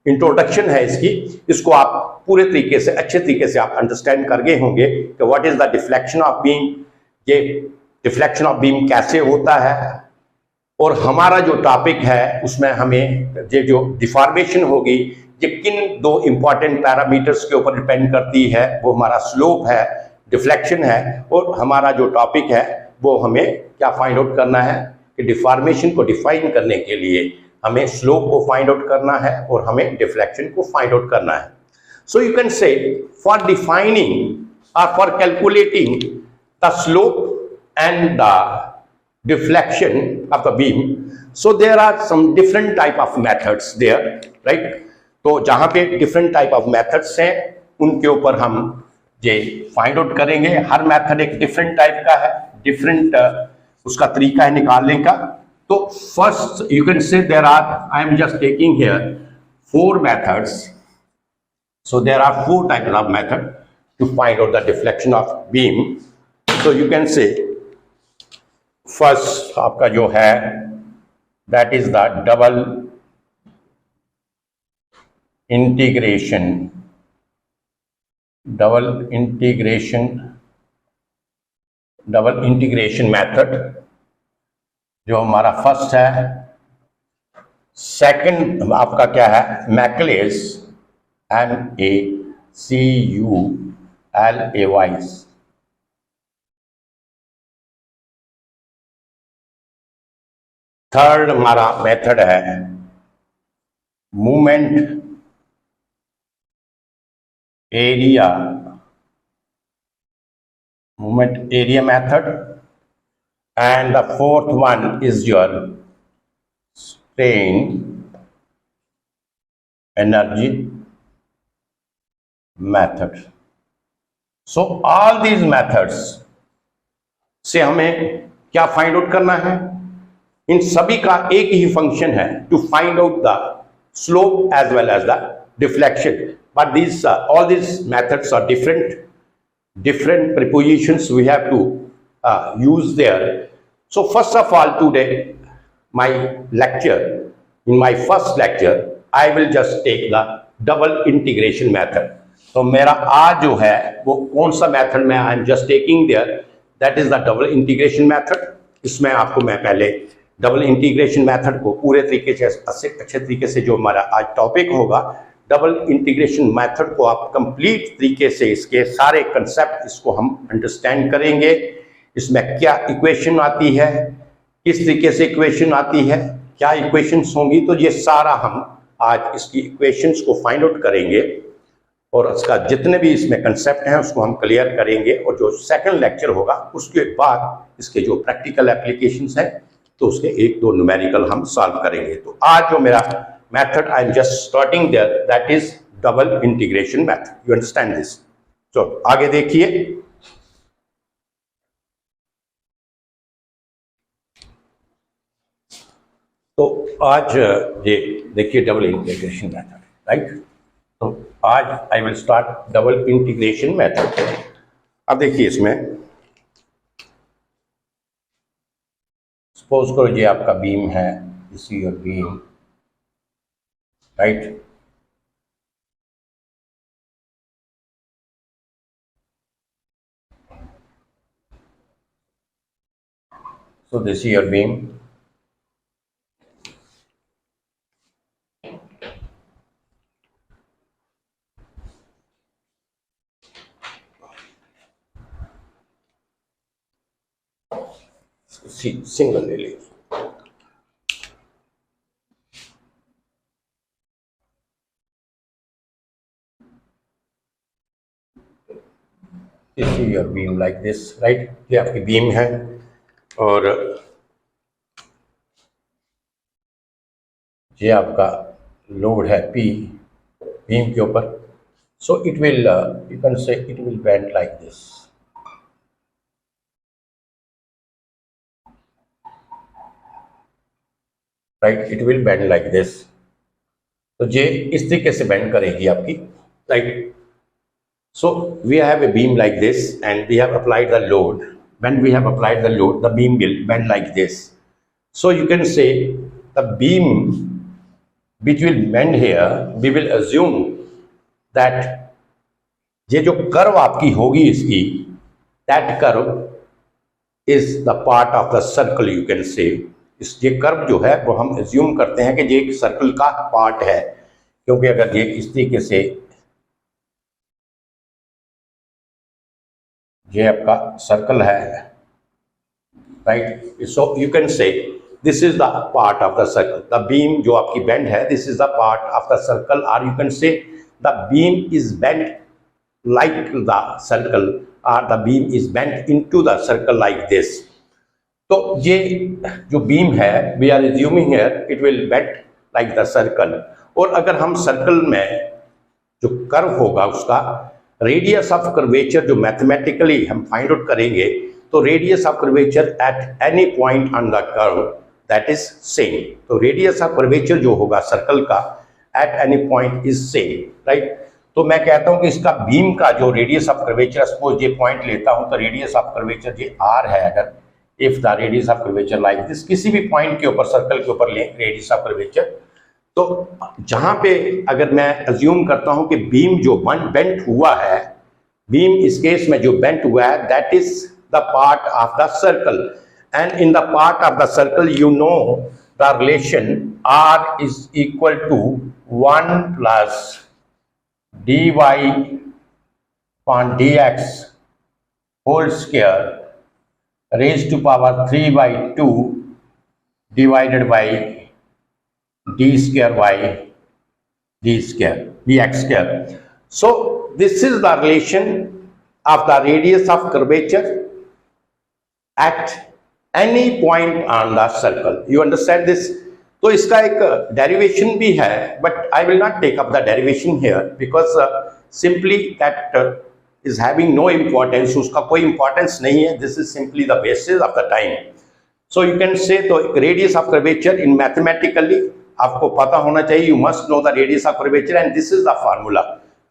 इंट्रोडक्शन है इसकी, इसको आप पूरे तरीके से अच्छे तरीके से आप अंडरस्टैंड कर गए होंगे कि what is the deflection of beam, ये डिफ्लेक्शन ऑफ बीम कैसे होता है, और हमारा जो टॉपिक है उसमें हमें ये जो डिफॉर्मेशन होगी ये किन दो इंपॉर्टेंट पैरामीटर्स के ऊपर डिपेंड करती है, वो हमारा स्लोप है, डिफ्लेक्शन है, और हमारा जो टॉपिक है वो हमें क्या फाइंड आउट करना है कि डिफॉर्मेशन को डिफाइन करने के लिए हमें स्लोप को फाइंड आउट करना है और हमें डिफ्लेक्शन को फाइंड आउट करना है। So you can say for defining और for calculating the slope and the deflection of the beam, so there are some different type of methods there, right? तो जहां पे different type of methods हैं उनके ऊपर हम ये फाइंड आउट करेंगे। हर मेथड एक डिफरेंट टाइप का है, डिफरेंट उसका तरीका है निकालने का। तो first you can say there are, I am just taking here 4 methods, so there are 4 types of method to find out the deflection of beam. So you can say first आपका जो है that is the double integration method जो हमारा first है। Second आपका क्या है? मैकलेस, MACULAYS। Third हमारा मेथड है movement area method, and the fourth one is your strain energy method. So all these methods से हमें क्या फाइंड आउट करना है? इन सभी का एक ही फंक्शन है, to find out the slope as well as the deflection, but these all these methods are different prepositions we have to use there. So first of all today my lecture, in my first lecture I will just take the double integration method. तो मेरा आज जो है वो कौन सा method में आई am just taking their, that is the double integration method. इसमें आपको मैं पहले डबल इंटीग्रेशन मेथड को पूरे तरीके से अच्छे तरीके से जो हमारा आज टॉपिक होगा, डबल इंटीग्रेशन मेथड को आप कंप्लीट तरीके से इसके सारे कंसेप्ट इसको हम अंडरस्टैंड करेंगे। इसमें क्या इक्वेशन आती है, किस तरीके से इक्वेशन आती है, क्या इक्वेशंस होंगी, तो ये सारा हम आज इसकी इक्वेशंस को फाइंड आउट करेंगे और उसका जितने भी इसमें कंसेप्ट हैं उसको हम क्लियर करेंगे। और जो सेकंड लेक्चर होगा उसके बाद इसके जो प्रैक्टिकल एप्लीकेशंस हैं तो उसके 1-2 न्यूमेरिकल हम सॉल्व करेंगे। तो आज जो मेरा method I am just starting there, that is double integration method. You understand this? तो आगे देखिए। तो आज ये देखिए डबल इंटीग्रेशन मेथड, राइट? तो आज I will start double integration method. अब देखिए इसमें सपोज करो ये आपका बीम है, this is your beam, right? So this is your beam. See, singularly. This is your beam like this, right? ये आपकी बीम है और ये आपका लोड है P बीम के ऊपर. So it will, you can say it will bend like this. Right? It will bend like this. तो ये इस तरीके से बेंड करेगी आपकी, right? So we have a beam like this and we have applied the load. When we have applied the load, the beam will bend like this. So you can say the beam which will bend here, we will assume that ये जो curve आपकी होगी इसकी, that curve is the part of the circle, you can say. इस ये curve जो है वो हम एज्यूम करते हैं कि ये एक सर्कल का पार्ट है, क्योंकि अगर ये इस तरीके से ये आपका सर्कल है, right? So you can say this is the part of the circle. The beam जो आपकी बेंड है, this is the part of the circle, और you can say the beam is bend like the circle, or the beam is bent into the circle like this. तो ये जो beam है, we are assuming here it will bend like the circle. और अगर हम circle में जो curve होगा उसका रेडियस ऑफ कर्वेचर जो मैथमेटिकली हम फाइंड आउट करेंगे, तो radius of curvature at any point on the curve that is same. तो रेडियस ऑफ कर्वेचर जो होगा सर्कल का at any point is same, right? तो मैं कहता हूं कि इसका बीम का जो रेडियस ऑफ कर्वेचर, सपोज ये पॉइंट लेता हूं तो रेडियस ऑफ कर्वेचर ये आर है. अगर if the radius of curvature like this, किसी भी पॉइंट के ऊपर सर्कल के ऊपर लें रेडियस ऑफ कर्वेचर, तो जहां पे अगर मैं अज्यूम करता हूं कि बीम जो बेंट हुआ है, बीम इस केस में जो बेंट हुआ है, that is the part of the circle. And in the part of the circle you know the relation R is equal to 1 plus dy upon dx whole square raised to power 3 by 2 divided by d square y d square dx square. So this is the relation of the radius of curvature at any point on the circle. You understand this? तो इसका एक derivation भी है, but I will not take up the derivation here because simply that is having no importance. उसका कोई importance नहीं है. This is simply the basis of the time. So you can say, तो radius of curvature in mathematically आपको पता होना चाहिए. You must know the radius of curvature and this is the formula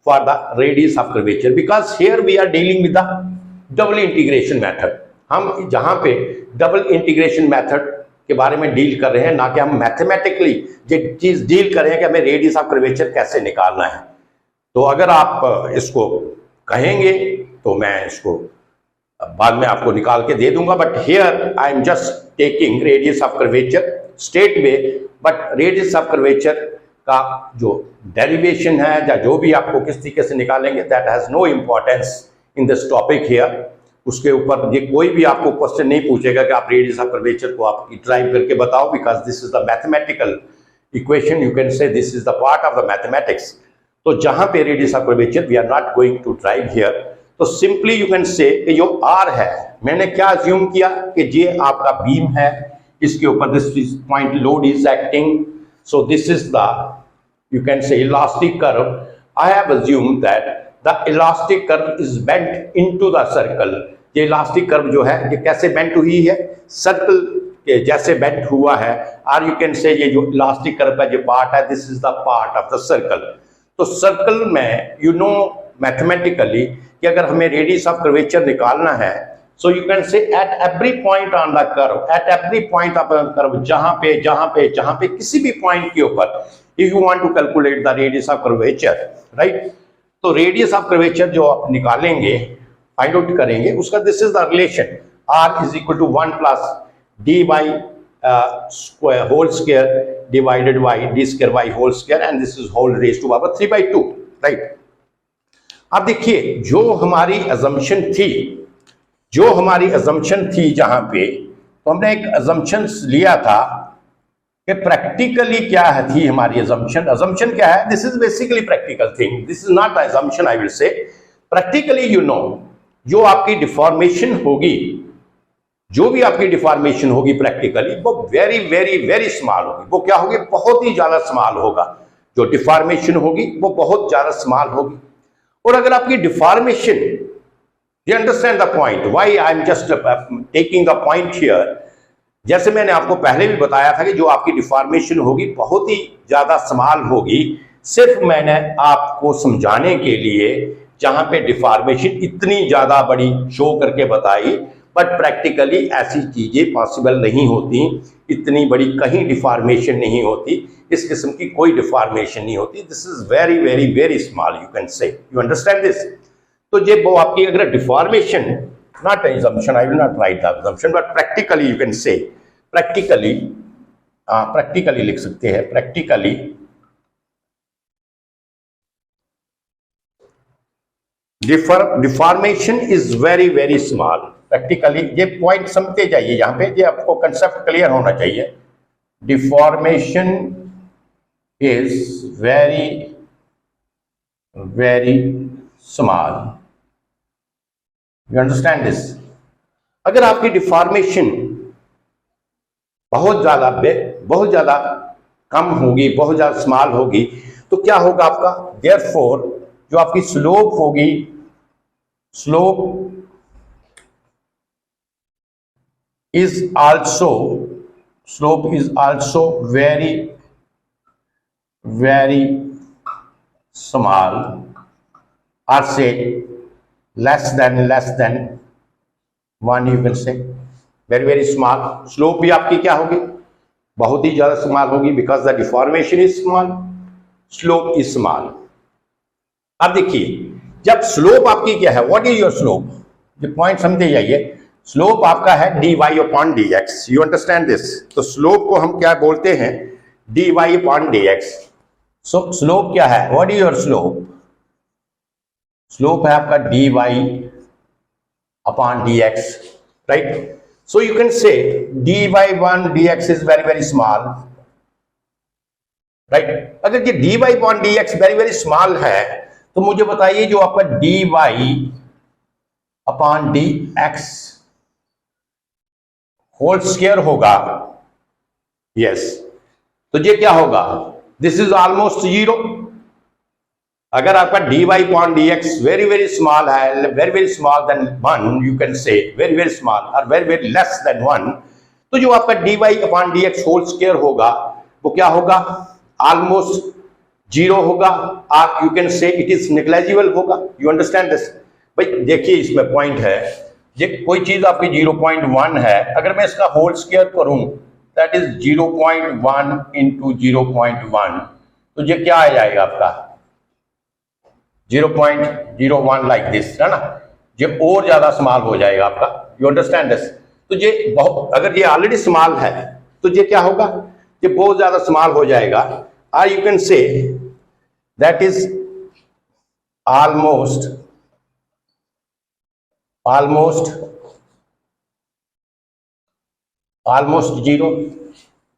for the radius of curvature, because here we are dealing with the double integration method. हम जहां पे double integration method के बारे में डील कर रहे हैं, ना कि हम मैथमेटिकली ये चीज डील कर रहे हैं कि हमें रेडियस ऑफ कर्वेचर कैसे निकालना है. तो अगर आप इसको कहेंगे तो मैं इसको बाद में आपको निकाल के दे दूंगा, but here I am just taking radius of curvature straight way. But radius of curvature का जो डेरिवेशन है या जो भी आपको किस तरीके से निकालेंगे, that has no importance in this topic here. उसके ऊपर ये कोई भी आपको क्वेश्चन नहीं पूछेगा कि आप रेडियस ऑफ कर्वेचर को आप ड्राइव करके बताओ, because this is the mathematical equation. You can say this is the part of the mathematics. तो जहां पे radius of curvature we are not going to derive here. तो सिंपली यू कैन से जो are है, मैंने क्या assume किया कि ये आपका बीम है, इसके ऊपर this point load is acting. So this is the, you can say, elastic curve. I have assumed that the elastic curve is bent into the circle. ये इलास्टिक कर्व जो है ये कैसे बेंट हुई है, सर्कल के जैसे बेंट हुआ है. और यू कैन से ये जो इलास्टिक कर्व का जो पार्ट है, this is the part of the circle. तो सर्कल में यू नो मैथमेटिकली कि अगर हमें रेडियस ऑफ कर्वेचर निकालना है, so you can say at every point on the curve, at every point of the curve, जहां पे किसी भी पॉइंट के ऊपर if you want to calculate the radius of curvature, right, तो रेडियस ऑफ कर्वेचर जो आप निकालेंगे, फाइंड आउट करेंगे, उसका this is the relation, r is equal to 1 plus dy square whole square divided by d square y whole square, and this is whole raise to power 3/2, right. अब देखिए जो हमारी assumption थी जहां पे, तो हमने एक अजम्पशन लिया था कि प्रैक्टिकली क्या थी हमारी अजम्पशन क्या है, this is basically practical thing, this is not assumption, I will से प्रैक्टिकली, यू नो, जो आपकी डिफॉर्मेशन होगी, जो भी आपकी डिफॉर्मेशन होगी प्रैक्टिकली, वो वेरी वेरी वेरी स्मॉल होगी। वो क्या होगी, बहुत ही ज्यादा स्मॉल होगा। जो डिफॉर्मेशन होगी वो बहुत ज्यादा स्मॉल होगी। और अगर आपकी deformation, you understand the point, why I am just taking the point here, जैसे मैंने आपको पहले भी बताया था कि जो आपकी डिफॉर्मेशन होगी बहुत ही ज्यादा स्मॉल होगी, सिर्फ मैंने आपको समझाने के लिए जहां पे डिफॉर्मेशन इतनी ज्यादा बड़ी शो करके बताई, बट प्रैक्टिकली ऐसी चीजें पॉसिबल नहीं होती, इतनी बड़ी कहीं डिफॉर्मेशन नहीं होती, इस किस्म की कोई डिफॉर्मेशन नहीं होती, this is very very very small, you can से, यू अंडरस्टैंड दिस। तो ये वो आपकी अगर deformation, not assumption, I will not write the assumption, but practically you can say, practically लिख सकते हैं, practically deformation is very very small. Practically ये पॉइंट समझते जाइए, यहां पे ये आपको कंसेप्ट क्लियर होना चाहिए। Deformation is very very small, you understand this. अगर आपकी डिफॉर्मेशन बहुत ज्यादा कम होगी, बहुत ज्यादा स्मॉल होगी, तो क्या होगा आपका, देयरफॉर जो आपकी स्लोप होगी, slope is also very very small, और से less than 1, you can say very very small। Slope भी आपकी क्या होगी, बहुत ही ज्यादा स्मॉल होगी, because the deformation is small, slope is small. अब देखिए जब स्लोप आपकी क्या है, व्हाट इज योर स्लोप, ये पॉइंट समझते जाइए। स्लोप आपका है dy/dx, यू अंडरस्टैंड दिस। तो स्लोप को हम क्या बोलते हैं, dy/dx। सो स्लोप क्या है, what is your slope, slope है आपका dy/dx, right. So you can से dy/dx is very very small, right. अगर ये dy/dx वेरी वेरी स्मॉल है, तो मुझे बताइए जो आपका dy/dx होल स्क्वायर होगा, यस, तो ये क्या होगा, दिस इज ऑलमोस्ट 0। अगर आपका dy/dx वेरी वेरी स्मॉल है, very very small than 1, you can say very very small, और वेरी वेरी लेस देन 1, तो जो आपका dy/dx होल स्क्वायर होगा वो क्या होगा, ऑलमोस्ट 0 होगा, और यू कैन से इट इज नेग्लिजिबल होगा, यू अंडरस्टैंड दिस। भाई देखिए इसमें पॉइंट है, ये कोई चीज आपकी 0.1 है, अगर मैं इसका होल स्क्वायर करूं, दैट इज 0.1 इंटू 0.1, तो ये क्या आ जाएगा आपका 0.01 लाइक दिस, है ना, ये और ज्यादा स्मॉल हो जाएगा आपका, यू अंडरस्टैंड दिस। तो ये बहुत, अगर ये ऑलरेडी स्मॉल है तो ये क्या होगा, ये बहुत ज्यादा स्मॉल हो जाएगा, और you can say that is almost 0।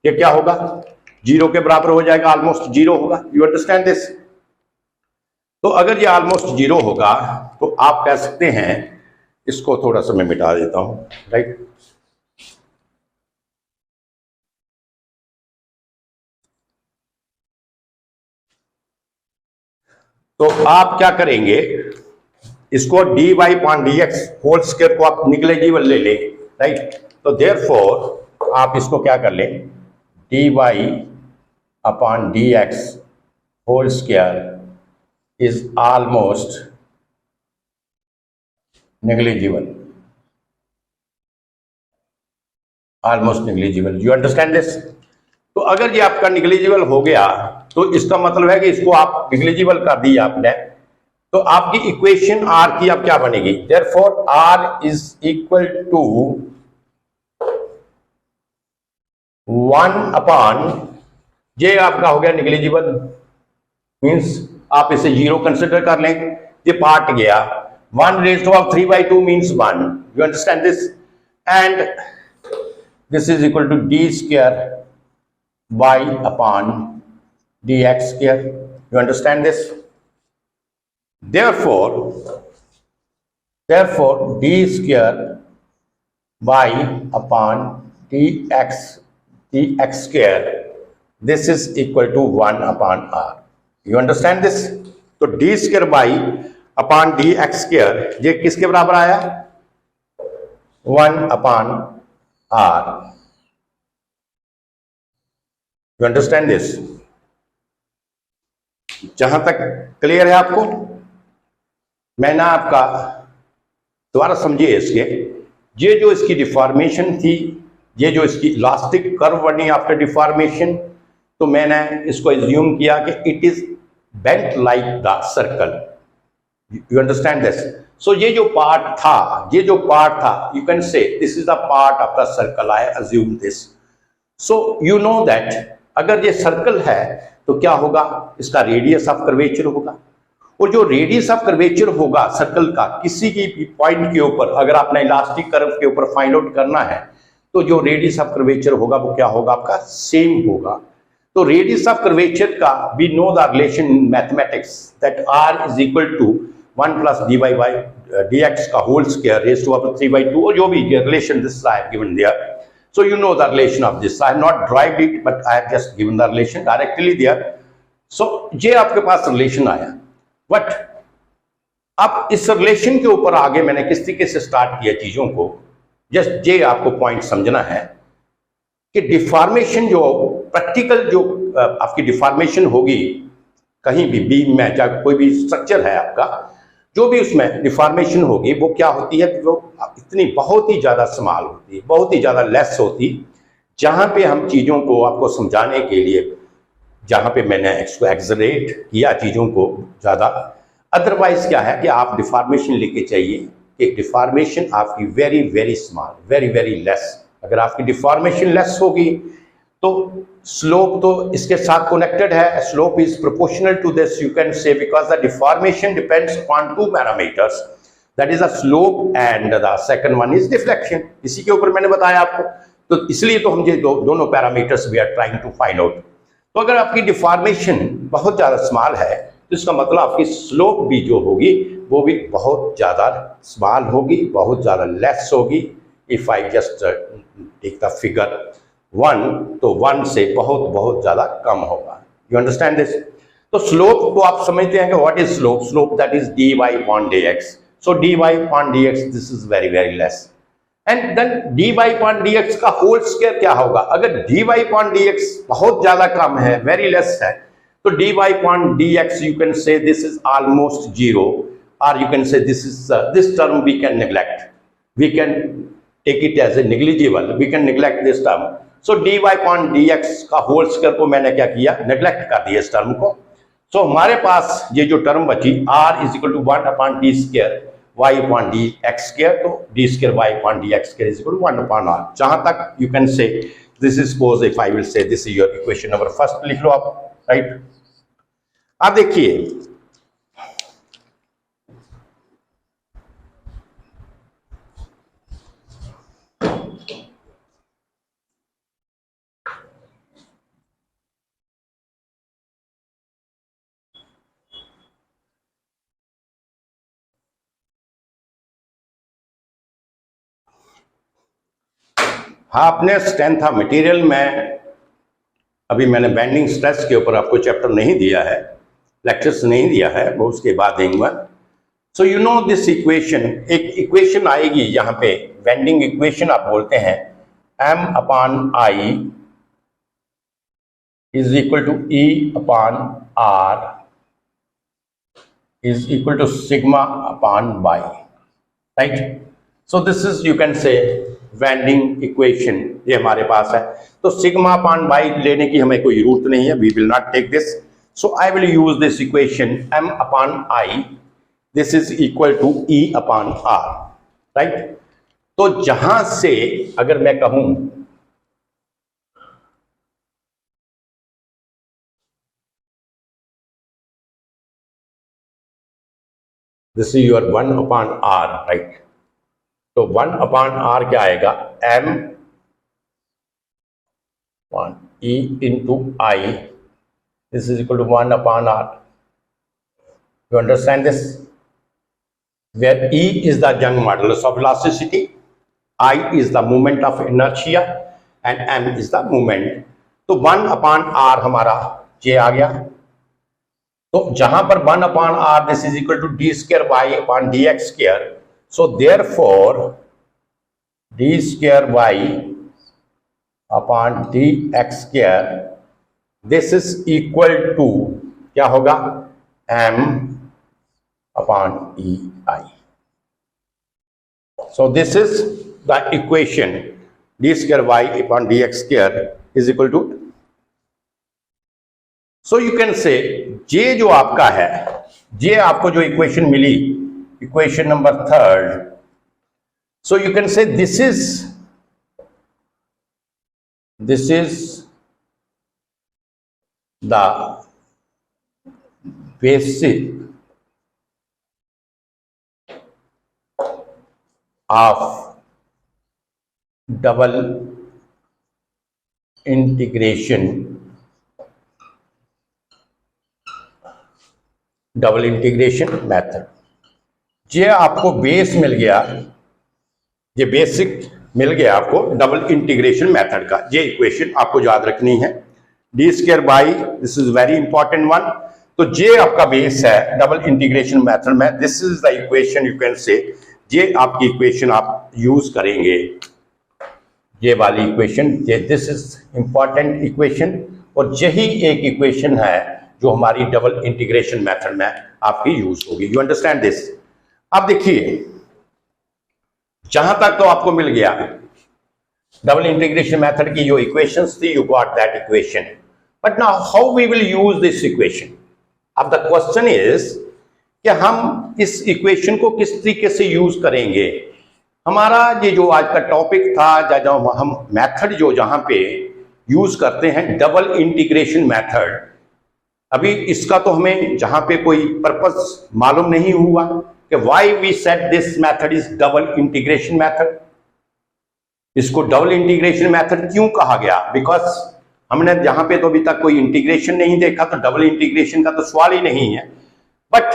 ये क्या होगा, 0 के बराबर हो जाएगा, ऑलमोस्ट 0 होगा, यू अंडरस्टैंड दिस। तो अगर ये ऑलमोस्ट 0 होगा तो आप कह सकते हैं, इसको थोड़ा सा मैं मिटा देता हूं, राइट। तो आप क्या करेंगे, इसको dy/dx होल स्क्वायर को आप नेग्लिजिबल ले लें, राइट। तो देयरफॉर आप इसको क्या कर लें, dy/dx whole square is almost negligible, you understand this. तो अगर ये आपका नेग्लिजिबल हो गया तो इसका मतलब है कि इसको आप निग्लिजिबल कर दिया आपने, तो आपकी इक्वेशन आर की अब क्या बनेगी, therefore R is equal to 1 upon J आपका हो गया निग्लिजिबल, मीन्स आप इसे 0 कंसिडर कर लें, ये पार्ट गया, 1 raised to 3/2 means 1, you understand this, and this is equal to d square y upon dx square, you understand this, therefore d square y upon dx square, this is equal to 1 upon r, you understand this, तो d square y upon D X square ये किसके बराबर आया, 1 upon R, you understand this, जहां तक clear है आपको, मैं ना आपका दोबारा समझिए इसके, ये जो इसकी डिफॉर्मेशन थी, ये जो इसकी इलास्टिक कर्व बनी आफ्टर डिफॉर्मेशन, तो मैंने इसको एज्यूम किया कि it is bent like the circle, you understand this, so ये जो पार्ट था you can say this is the part of the circle, I assume this, so you know that अगर ये सर्कल है तो क्या होगा, इसका रेडियस ऑफ कर्वेचर होगा, और जो रेडियस ऑफ कर्वेचर होगा सर्कल का किसी की पॉइंट के ऊपर, अगर आपने इलास्टिक कर्व के ऊपर फाइंड आउट करना है, तो जो रेडियस ऑफ कर्वेचर होगा वो क्या होगा, आपका सेम होगा, तो रेडियस ऑफ कर्वेचर का we know the relation in mathematics that R is equal to 1 plus dy by dx का whole square raised to up to 3/2, or जो भी relation this I have given there, so you know the relation of this, I have not derived it but I have just given the relation directly there, so ये आपके पास relation आया, but अब इस relation के ऊपर आगे मैंने किस तरीके से स्टार्ट किया चीजों को, जस्ट ये आपको पॉइंट समझना है कि डिफॉर्मेशन जो प्रैक्टिकल जो आपकी डिफॉर्मेशन होगी कहीं भी बीम में, चाहे कोई भी स्ट्रक्चर है आपका, जो भी उसमें डिफॉर्मेशन होगी वो क्या होती है, वो इतनी बहुत ही ज़्यादा स्मॉल होती है, बहुत ही ज़्यादा लेस होती, जहाँ पे हम चीज़ों को आपको समझाने के लिए, जहाँ पे मैंने इसको एक्सरेट किया चीज़ों को ज़्यादा, अदरवाइज क्या है कि आप डिफॉर्मेशन लेके चाहिए कि डिफॉर्मेशन आपकी very very small, very very less, अगर आपकी डिफॉर्मेशन लेस होगी तो स्लोप तो इसके साथ कनेक्टेड है, slope is proportional to this, you can say, because the deformation depends upon 2 parameters, that is the slope and the second one is deflection, इसी के ऊपर मैंने बताया आपको, तो इसलिए तो हम ये दोनों parameters we are trying to find out, तो अगर आपकी डिफॉर्मेशन बहुत ज़्यादा स्मॉल है तो इसका मतलब आपकी स्लोप भी जो होगी वो भी बहुत ज़्यादा स्मॉल होगी, बहुत ज़्यादा लेस होगी, if I just take the figure 1, तो 1 से बहुत बहुत ज्यादा कम होगा, यू अंडरस्टैंड दिस, तो स्लोप को आप समझते हैं कि what is slope, slope that is dy upon dx, so dy upon dx this is very very less, and then dy upon dx का होल स्क्वायर क्या होगा, अगर dy upon dx बहुत ज्यादा कम है, वेरी लेस है, तो dy upon dx you can say this is almost 0, or you can say this is this term we can neglect, we can take it as a negligible, we can neglect this term, so dy upon dx का whole square को मैंने क्या किया, neglect कर दिया इस term को, so हमारे पास ये जो टर्म बची r is equal to 1 upon d square y upon dx square, तो d square y upon dx square is equal to 1 upon r, जहां तक you can say this is, suppose if I will say this is your equation number first, लिख लो आप, right, अब देखिए हाँ, अपने strength of material में अभी मैंने बेंडिंग स्ट्रेस के ऊपर आपको चैप्टर नहीं दिया है, लेक्चर्स नहीं दिया है, वो उसके बाद देंगे, so you know this equation, एक इक्वेशन आएगी यहाँ पे, बेंडिंग इक्वेशन आप बोलते हैं, m upon I is equal to E upon R is equal to sigma upon y, right, so this is you can say bending equation, ये हमारे पास है, तो सिग्मा अपॉन y लेने की हमें कोई जरूरत नहीं है, we will not take this, So I will use this equation m upon I, this is equal to E upon R, right? तो जहां से अगर मैं कहूं this is your 1 upon R, right? तो 1 upon R क्या आएगा? m E into I, this is equal to 1 upon R. You understand this? Where E is the Young modulus of velocity, I is the moment of inertia and m is the moment. तो 1 upon R हमारा J आ गया। तो जहां पर 1 upon R, this is equal to d square y upon dx square. So therefore d square y upon dx square, this is equal to क्या होगा? m upon EI. So this is the equation, d square y upon dx square is equal to, so you can say J जो आपका है, J आपको जो equation मिली, equation number 3rd, so you can say this is the basic of double integration method. ये आपको base मिल गया, ये बेसिक मिल गया आपको डबल इंटीग्रेशन मेथड का। ये इक्वेशन आपको याद रखनी है, D square by, this is very important one. तो ये आपका बेस है डबल इंटीग्रेशन मेथड में, this is the equation you can से, ये आपकी इक्वेशन आप यूज करेंगे, ये वाली इक्वेशन, ये दिस इज इंपॉर्टेंट इक्वेशन, और यही एक इक्वेशन है जो हमारी डबल इंटीग्रेशन मेथड में आपकी यूज होगी। You understand this? अब देखिए, जहां तक तो आपको मिल गया डबल इंटीग्रेशन मेथड की जो इक्वेशंस थी, you got that equation, but now how we will use this equation. अब द क्वेश्चन इज कि हम इस इक्वेशन को किस तरीके से यूज करेंगे। हमारा ये जो आज का टॉपिक था, जो हम मेथड जो जहां पे यूज करते हैं डबल इंटीग्रेशन मेथड, अभी इसका तो हमें जहां पे कोई पर्पस मालूम नहीं हुआ कि why we said this method is double integration method. इसको डबल इंटीग्रेशन मेथड क्यों कहा गया? बिकॉज हमने जहां पे तो अभी तक कोई इंटीग्रेशन नहीं देखा, तो डबल इंटीग्रेशन का तो सवाल ही नहीं है। बट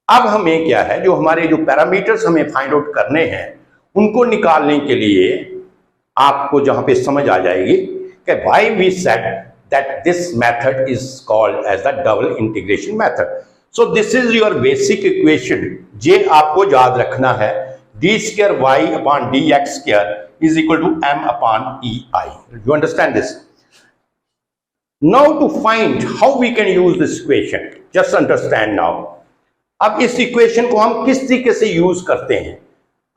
अब हमें क्या है, जो हमारे जो पैरामीटर्स हमें फाइंड आउट करने हैं, उनको निकालने के लिए आपको जहां पे समझ आ जाएगी कि why we said that this method is called as the double integration method. So this is your basic equation. जे आपको याद रखना है, d square y upon dx square is equal to m upon ei. You understand this? Now to find how we can use this equation, just understand now. अब इस equation को हम किस तरीके से यूज करते हैं,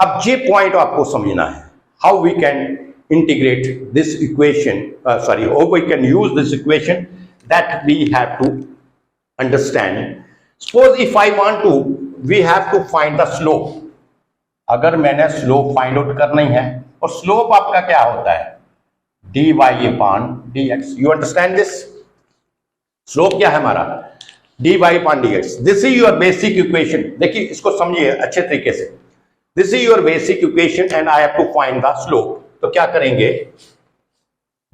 अब ये पॉइंट आपको समझना है। How we can integrate this equation, how we can use this equation, that we have to understand. Suppose if I want to, we have to find the slope. अगर मैंने स्लोप फाइंड आउट करनी है, और slope आपका क्या होता है? dy upon dx. You understand this? Slope क्या है हमारा? dy upon dx. This is your basic equation. देखिए इसको समझिए अच्छे तरीके से। This is your basic equation and I have to find the slope. तो क्या करेंगे,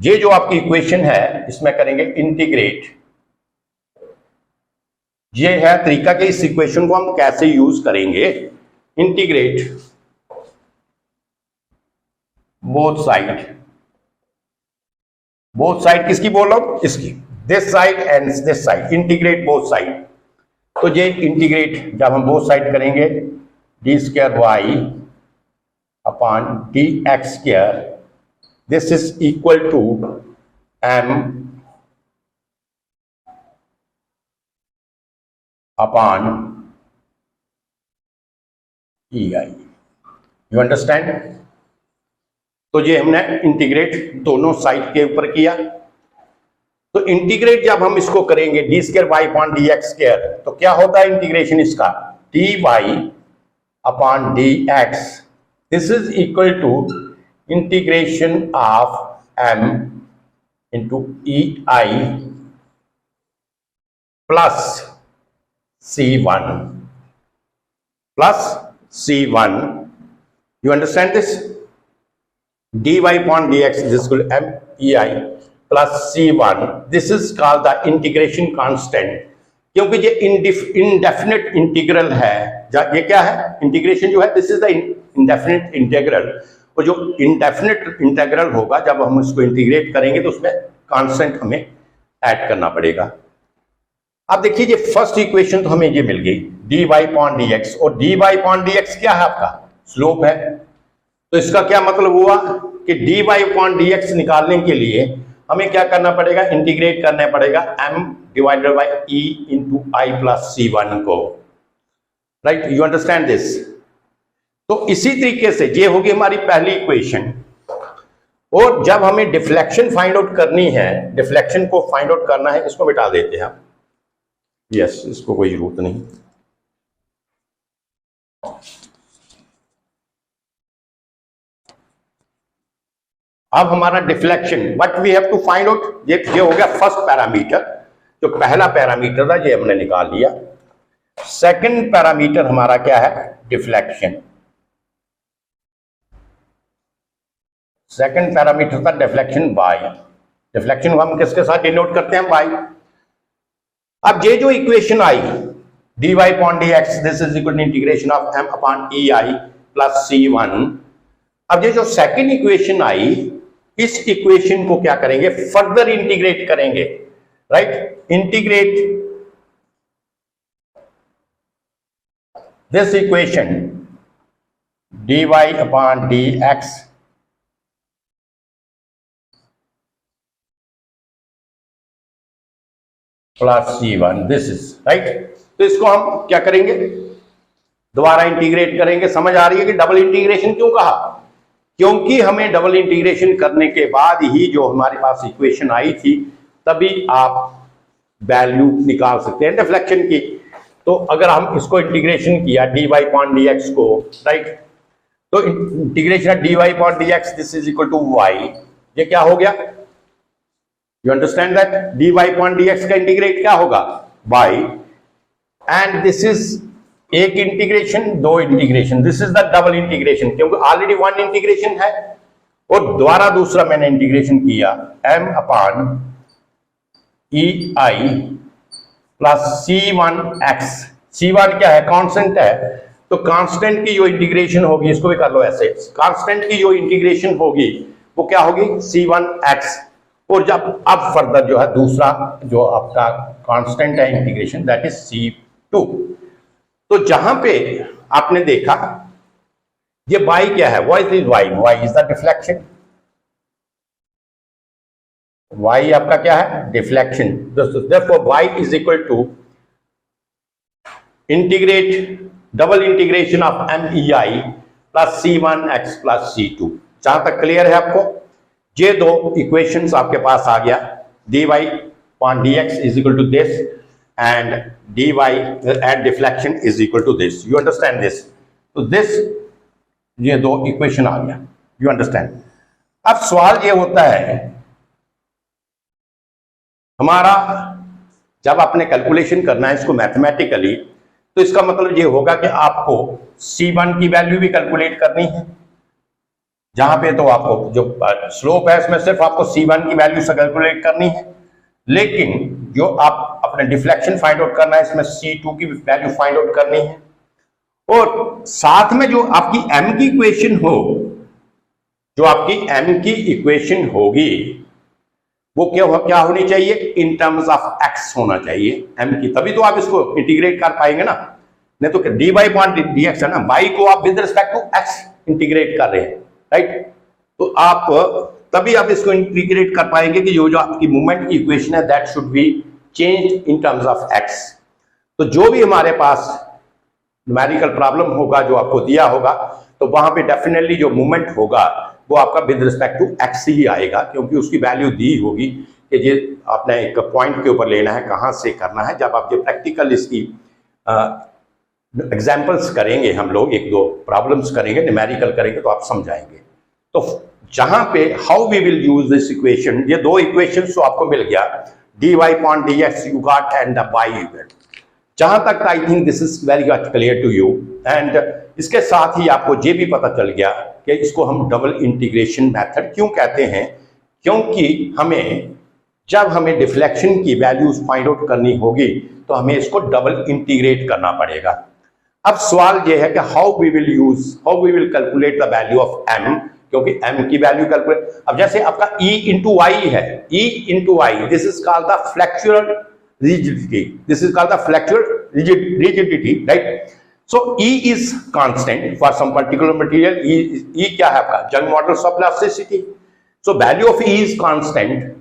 ये जो आपकी इक्वेशन है इसमें करेंगे इंटीग्रेट। ये है तरीका कि इस इक्वेशन को हम कैसे यूज करेंगे। इंटीग्रेट बोथ साइड किसकी बोल रहा हूं? इसकी, this side and this side, integrate both side. तो ये इंटीग्रेट जब हम बोथ साइड करेंगे, D square Y upon dx square, this is equal to m upon ei. You understand? तो ये हमने इंटीग्रेट दोनों साइड के ऊपर किया। तो इंटीग्रेट जब हम इसको करेंगे D square Y upon D X square, तो क्या होता है इंटीग्रेशन इसका, D Y upon D X, this is equal to integration of M into E I plus C1 plus C1. You understand this? dy upon dx is equal to MEI plus C1. This is called the integration constant. क्योंकि ये indefinite integral है, ये क्या है, integration जो है, this is the indefinite integral. और जो indefinite integral होगा, जब हम इसको इंटीग्रेट करेंगे तो उसमें कांस्टेंट हमें ऐड करना पड़ेगा। अब देखिए ये फर्स्ट इक्वेशन तो हमें ये मिल गई dy अपॉन dx, और dy अपॉन dx क्या है, आपका स्लोप है। तो इसका क्या मतलब हुआ कि dy अपॉन dx निकालने के लिए हमें क्या करना पड़ेगा, इंटीग्रेट करना पड़ेगा m divided by e into I plus C1 को, राइट, यू अंडरस्टैंड दिस। तो इसी तरीके से ये होगी हमारी पहली इक्वेशन। और जब हमें डिफ्लेक्शन फाइंड आउट करनी है, डिफ्लेक्शन को फाइंड आउट करना है, इसको मिटा देते हैं, यस, इसको कोई जरूरत नहीं। अब हमारा deflection, what we have to find out, ये हो गया फर्स्ट पैरामीटर, जो पहला पैरामीटर था ये हमने निकाल लिया। सेकंड पैरामीटर हमारा क्या है, डिफ्लेक्शन। सेकंड पैरामीटर था डिफ्लेक्शन बाय, डिफ्लेक्शन को हम किसके साथ डिनोट करते हैं, बाय। अब ये जो इक्वेशन आई dy upon dx, this is equal to integration of m upon E I plus C1। अब ये जो सेकंड इक्वेशन आई, इस इक्वेशन को क्या करेंगे, फर्दर इंटीग्रेट करेंगे, right, integrate this equation dy upon dx plus C1, this is right. तो इसको हम क्या करेंगे, दोबारा इंटीग्रेट करेंगे। समझ आ रही है कि डबल इंटीग्रेशन क्यों कहा, क्योंकि हमें डबल इंटीग्रेशन करने के बाद ही जो हमारे पास इक्वेशन आई थी, तभी आप वैल्यू निकाल सकते हैं डिफ्लेक्शन की। तो अगर हम इसको इंटीग्रेशन किया dy अपॉन dx को, राइट, तो integration dy upon dx, this is equal to y, ये क्या हो गया, you understand that, dy upon dx का इंटीग्रेट क्या होगा, y, एंड दिस इज एक इंटीग्रेशन, दो integration, this is the double integration, क्योंकि ऑलरेडी वन इंटीग्रेशन है और दोबारा दूसरा मैंने इंटीग्रेशन किया m upon E I plus C1x। C1 क्या है, कांस्टेंट है, तो कांस्टेंट की जो इंटीग्रेशन होगी, इसको भी कर लो ऐसे, कांस्टेंट की जो इंटीग्रेशन होगी वो क्या होगी, C1x। और जब अब फर्दर जो है दूसरा जो आपका कांस्टेंट है इंटीग्रेशन, दैट इज C2। तो जहां पे आपने देखा ये y क्या है, what is y is the deflection, y आपका क्या है, deflection. Therefore y is equal to integrate double integration of MEI plus C1x plus C2। जहां तक क्लियर है आपको, ये दो इक्वेशंस आपके पास आ गया, dy upon dx is equal to this and dy and deflection is equal to this, you understand this। तो this, ये दो इक्वेशन आ गया, you understand। अब सवाल ये होता है हमारा, जब आपने कैलकुलेशन करना है इसको मैथमेटिकली, तो इसका मतलब ये होगा कि आपको C1 की वैल्यू भी कैलकुलेट करनी है, जहां पे तो आपको जो स्लोप है इसमें सिर्फ आपको C1 की वैल्यू से कैलकुलेट करनी है, लेकिन जो आप अपने डिफ्लेक्शन फाइंड आउट करना है इसमें C2 की वैल्यू फाइंड आउट करनी है। और साथ में जो आपकी m की इक्वेशन हो, जो आपकी m की इक्वेशन होगी वो क्या होनी चाहिए, इन टर्म्स ऑफ x होना चाहिए m की, तभी तो आप इसको इंटीग्रेट कर पाएंगे ना। नहीं तो dy अपॉन dx है ना, y को आप with respect to x integrate कर रहे हैं, राइट। तो आप तभी आप इसको इंटीग्रेट कर पाएंगे कि जो आपकी मूवमेंट की इक्वेशन है that should be change in terms of x। तो जो भी हमारे पास न्यूमेरिकल प्रॉब्लम होगा जो आपको दिया होगा, तो वहां पे डेफिनेटली जो मूवमेंट होगा वो आपका विद रिस्पेक्ट टू x ही आएगा, क्योंकि उसकी वैल्यू दी होगी कि ये आपने एक पॉइंट के ऊपर लेना है, कहाँ से करना है। जब आप ये प्रैक्टिकल इसकी एग्जाम्पल्स करेंगे, हम लोग एक दो प्रॉब्लम्स करेंगे, न्यूमेरिकल करेंगे, तो आप समझाएंगे। तो जहां पे how we will use this equation, ये दो इक्वेशन तो आपको मिल गया, dy upon dx you got and the y you get। जहां तक I think this is very much clear to you. And इसके साथ ही आपको ये भी पता चल गया कि इसको हम डबल इंटीग्रेशन मेथड क्यों कहते हैं, क्योंकि जब हमें डिफ्लेक्शन की वैल्यूज फाइंड आउट करनी होगी तो हमें इसको डबल इंटीग्रेट करना पड़ेगा। अब सवाल यह है कि how we will calculate the value of m, क्योंकि m की वैल्यू कैलकुलेट, अब जैसे आपका e इंटू आई है, e into I, this is called the flexural rigidity, right? So E is constant for some particular material. E क्या है आपका Young modulus of elasticity. So value of E is constant.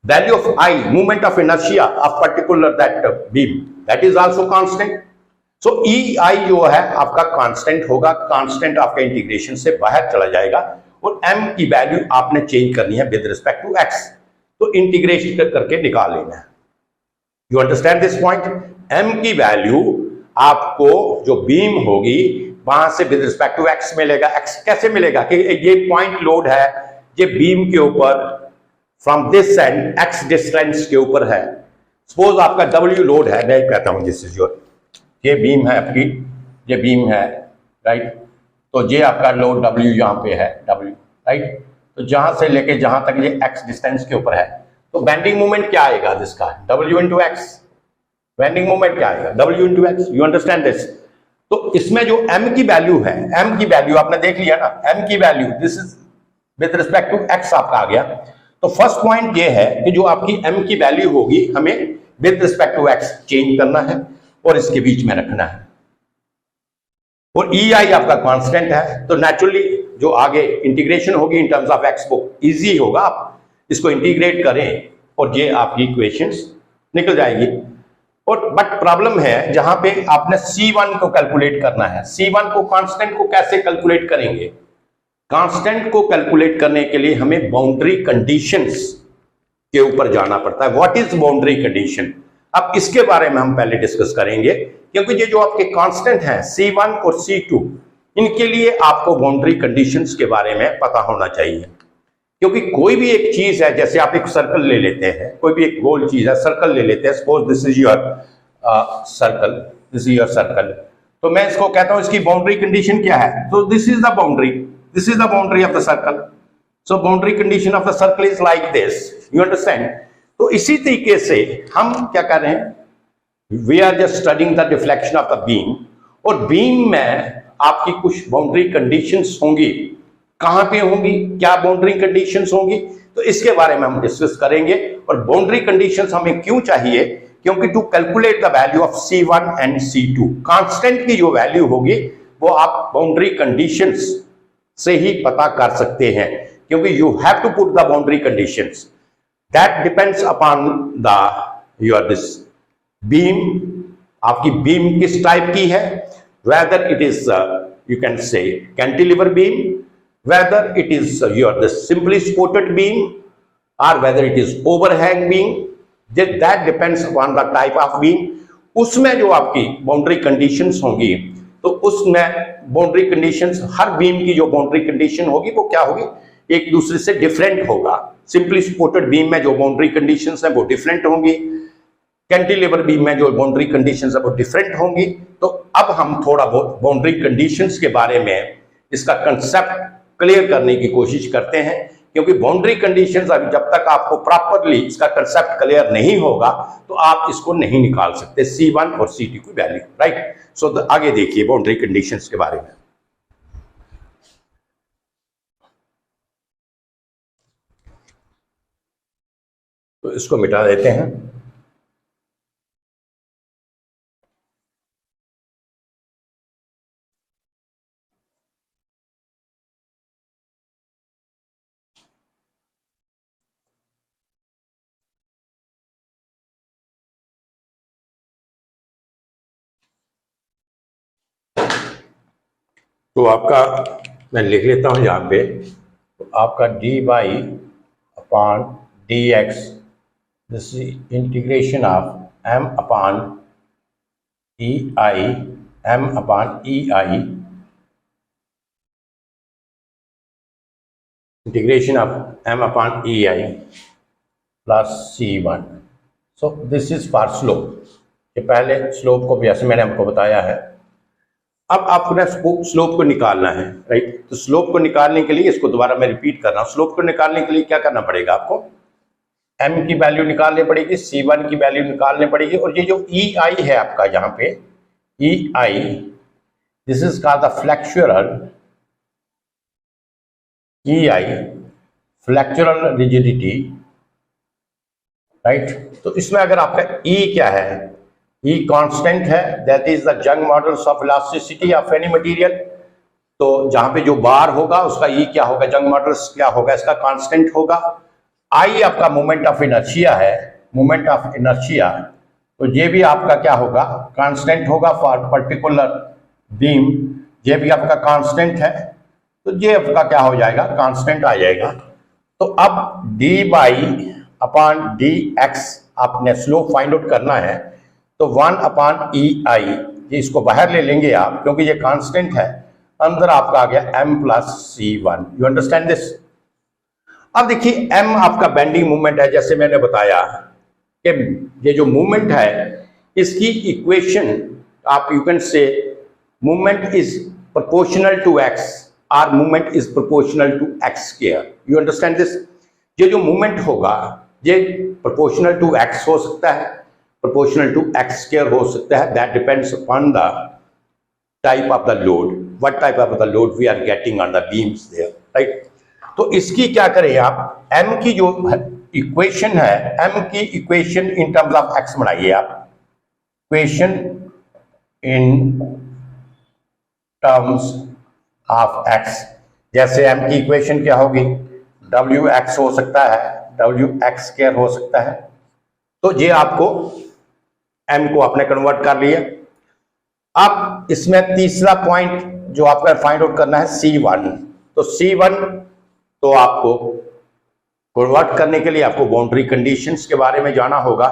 Value of I, moment of inertia of particular that beam, that is also constant. So EI जो है आपका constant होगा, constant आपका integration से बाहर चला जाएगा, और m की वैल्यू आपने चेंज करनी है विद रिस्पेक्ट टू x, तो इंटीग्रेशन करके निकाल लेना है। You understand this point? m की वैल्यू आपको जो बीम होगी वहां से विद रिस्पेक्ट टू x मिलेगा। x कैसे मिलेगा कि ये पॉइंट लोड है, ये बीम के ऊपर from this and x distance के ऊपर है। सपोज आपका w लोड है, मैं कहता हूं दिस इज योर, ये बीम है आपकी, ये बीम है, राइट? तो ये आपका लोड W यहाँ पे है, W, राइट? तो जहां से लेके जहां तक ये x डिस्टेंस के ऊपर है, तो बेंडिंग मोमेंट क्या आएगा जिसका W into x, bending moment क्या आएगा W into x. You understand this? तो इसमें जो m की वैल्यू है, m की वैल्यू आपने देख लिया ना, m की value this is with respect to x आपका आ गया। तो फर्स्ट पॉइंट ये है कि जो आपकी m की वैल्यू होगी हमें with respect to x change करना है और इसके बीच में रखना है, और EI आपका कांस्टेंट है, तो नेचुरली जो आगे इंटीग्रेशन होगी इन टर्म्स ऑफ x वो इजी होगा, आप इसको इंटीग्रेट करें और ये आपकी इक्वेशंस निकल जाएगी। और बट प्रॉब्लम है जहां पे आपने C1 को कैलकुलेट करना है। C1 को कांस्टेंट को कैसे कैलकुलेट करेंगे? कांस्टेंट को कैलकुलेट करने के लिए हमें बाउंड्री कंडीशंस के ऊपर जाना पड़ता है। What is boundary condition? अब इसके बारे में हम पहले डिस्कस करेंगे, क्योंकि ये जो आपके कांस्टेंट हैं C1 और C2, इनके लिए आपको बाउंड्री कंडीशंस के बारे में पता होना चाहिए। क्योंकि कोई भी एक चीज है, जैसे आप एक सर्कल ले लेते हैं, कोई भी एक गोल चीज है, सर्कल ले लेते हैं, suppose this is your circle, this is your circle, तो मैं इसको कहता हूं इसकी बाउंड्री कंडीशन क्या है, तो this is the boundary, this is the boundary of the circle. So boundary condition of the circle is like this, you understand? तो इसी तरीके से हम क्या कर रहे हैं, we are just studying the deflection of the beam, और बीम में आपकी कुछ बाउंड्री कंडीशंस होंगी। कहां पे होंगी, क्या बाउंड्री कंडीशंस होंगी, तो इसके बारे में हम डिस्कस करेंगे। और बाउंड्री कंडीशंस हमें क्यों चाहिए? क्योंकि to calculate the value of C1 and C2, constant की जो वैल्यू होगी वो आप बाउंड्री कंडीशंस से ही पता कर सकते हैं, क्योंकि you have to put the boundary conditions. That depends upon your this beam, आपकी बीम किस टाइप की है, whether it is you can say cantilever beam, whether it is your the simply supported beam, or whether it is overhang beam, that depends upon the type of beam। उसमें जो आपकी boundary conditions होंगी, तो उसमें boundary conditions, हर beam की जो boundary condition होगी वो क्या होगी, एक दूसरे से डिफरेंट होगा। सिंपली सपोर्टेड बीम में जो बाउंड्री कंडीशंस है वो डिफरेंट होंगी, कैंटिलीवर बीम में जो बाउंड्री कंडीशंस है वो डिफरेंट होंगी। तो अब हम थोड़ा बहुत बाउंड्री कंडीशंस के बारे में इसका कंसेप्ट क्लियर करने की कोशिश करते हैं, क्योंकि बाउंड्री कंडीशंस अभी जब तक आपको प्रॉपरली इसका कंसेप्ट क्लियर नहीं होगा तो आप इसको नहीं निकाल सकते C1 और C2 की वैल्यू, राइट? सो आगे देखिए बाउंड्री कंडीशंस के बारे में। तो इसको मिटा देते हैं। तो आपका मैं लिख लेता हूं यहां पे, तो आपका dy upon dx this is integration of m upon ei, m upon ei, integration of m upon ei plus c1. so this is for slope. ये पहले स्लोप को भी ऐसे मैंने आपको बताया है. अब आपको स्लोप को निकालना है, राइट. तो स्लोप को निकालने के लिए, इसको दोबारा मैं रिपीट कर रहा हूं, स्लोप को निकालने के लिए क्या करना पड़ेगा आपको, m की वैल्यू निकालनी पड़ेगी, c1 की वैल्यू निकालनी पड़ेगी, और ये जो ei है आपका यहाँ पे ei, this is called the flexural ei, flexural rigidity, right. तो इसमें अगर आपका E क्या है, E कांस्टेंट है, that is the young models of elasticity of any material. तो जहां पे जो बार होगा उसका E क्या होगा, यंग मॉडल्स क्या होगा, इसका कांस्टेंट होगा. I आपका मोमेंट ऑफ इनर्शिया है, मोमेंट ऑफ इनर्शिया, तो ये भी आपका क्या होगा, कांस्टेंट होगा फॉर पर्टिकुलर बीम. ये भी आपका कांस्टेंट है, तो ये आपका क्या हो जाएगा, कांस्टेंट आ जाएगा. तो अब dy अपॉन dx आपने स्लोप फाइंड आउट करना है, तो 1 अपॉन ei, ये इसको बाहर ले लेंगे आप क्योंकि ये कांस्टेंट है, अंदर आपका आ गया m plus c1. You understand this. अब देखिए m आपका बेंडिंग मूवमेंट है, जैसे मैंने बताया कि ये जो मूवमेंट है इसकी इक्वेशन आप you can say movement is proportional to x और movement is proportional to x square. You understand this. ये जो मूवमेंट होगा ये प्रोपोर्शनल टू x हो सकता है, प्रोपोर्शनल टू x स्क्वायर हो सकता है. That depends upon the type of the load, what type of the load we are getting on the beams there, right. तो इसकी क्या करें आप, m की जो इक्वेशन है, m की equation in terms of x बनाइए आप, equation in terms of x. जैसे m की इक्वेशन क्या होगी, wx हो सकता है, wx स्क्वायर हो सकता है. तो ये आपको m को आपने कन्वर्ट कर लिया. अब इसमें तीसरा पॉइंट जो आपका फाइंड आउट करना है c1. तो c1 तो आपको कन्वर्ट करने के लिए आपको बाउंड्री कंडीशंस के बारे में जाना होगा.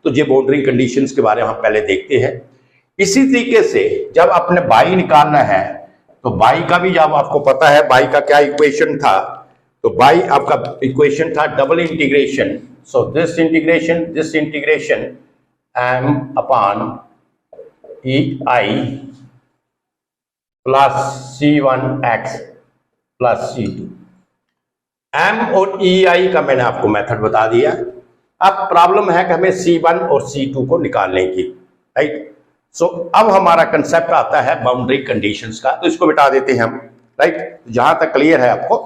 तो ये बाउंड्री कंडीशंस के बारे में हम पहले देखते हैं. इसी तरीके से जब आपने बाई निकालना है, तो बाई का भी जब आपको पता है बाई का क्या इक्वेशन था, तो बाई आपका इक्वेशन था double integration. So this integration m upon ei plus c1x plus c2. m और ei का मैंने आपको मेथड बता दिया. अब प्रॉब्लम है कि हमें c1 और c2 को निकालने की, राइट. सो अब हमारा कंसेप्ट आता है बाउंड्री कंडीशंस का, तो इसको मिटा देते हैं हम, राइट. जहां तक क्लियर है आपको,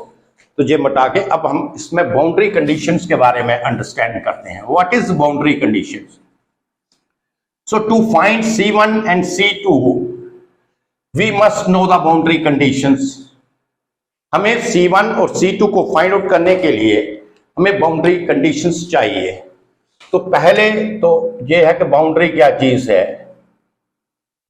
तो ये मिटा के अब हम इसमें बाउंड्री कंडीशंस के बारे में अंडरस्टैंड करते हैं. What is boundary conditions. So to find c1 and c2 we must know the boundary conditions. हमें c1 और c2 को फाइंड आउट करने के लिए हमें बाउंड्री कंडीशंस चाहिए. तो पहले तो ये है कि बाउंड्री क्या चीज है.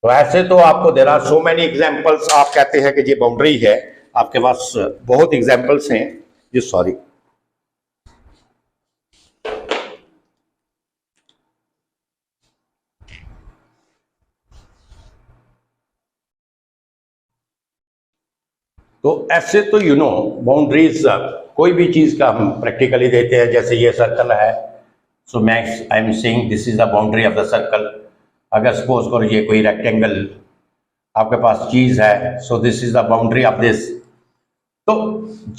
तो ऐसे तो आपको there are so many examples, आप कहते हैं कि ये बाउंड्री है, आपके पास बहुत एग्जांपल्स हैं. जी सॉरी, तो ऐसे तो यू नो बाउंड्रीज कोई भी चीज का हम प्रैक्टिकली देते हैं. जैसे ये सर्कल है, सो मैं आई am saying this is the boundary of the circle. अगर सपोज करो ये कोई रेक्टेंगल आपके पास चीज है, सो this is the boundary of this. तो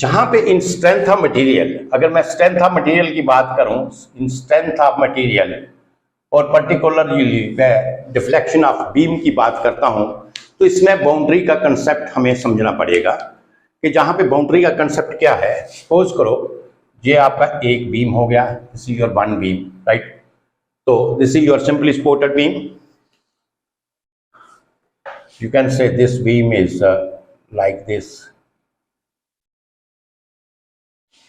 जहां पे इन स्ट्रेंथ ऑफ मटेरियल, अगर मैं स्ट्रेंथ ऑफ मटेरियल की बात करूं, इन स्ट्रेंथ ऑफ मटेरियल और पर्टिकुलरली डिफ्लेक्शन ऑफ बीम की बात करता हूं, तो इसमें बाउंड्री का कंसेप्ट हमें समझना पड़ेगा कि जहां पे बाउंड्री का कंसेप्ट क्या है. सपोज करो ये आपका एक बीम हो गया, this is your one beam, right. तो this is your simply supported beam. You can say this beam is like this.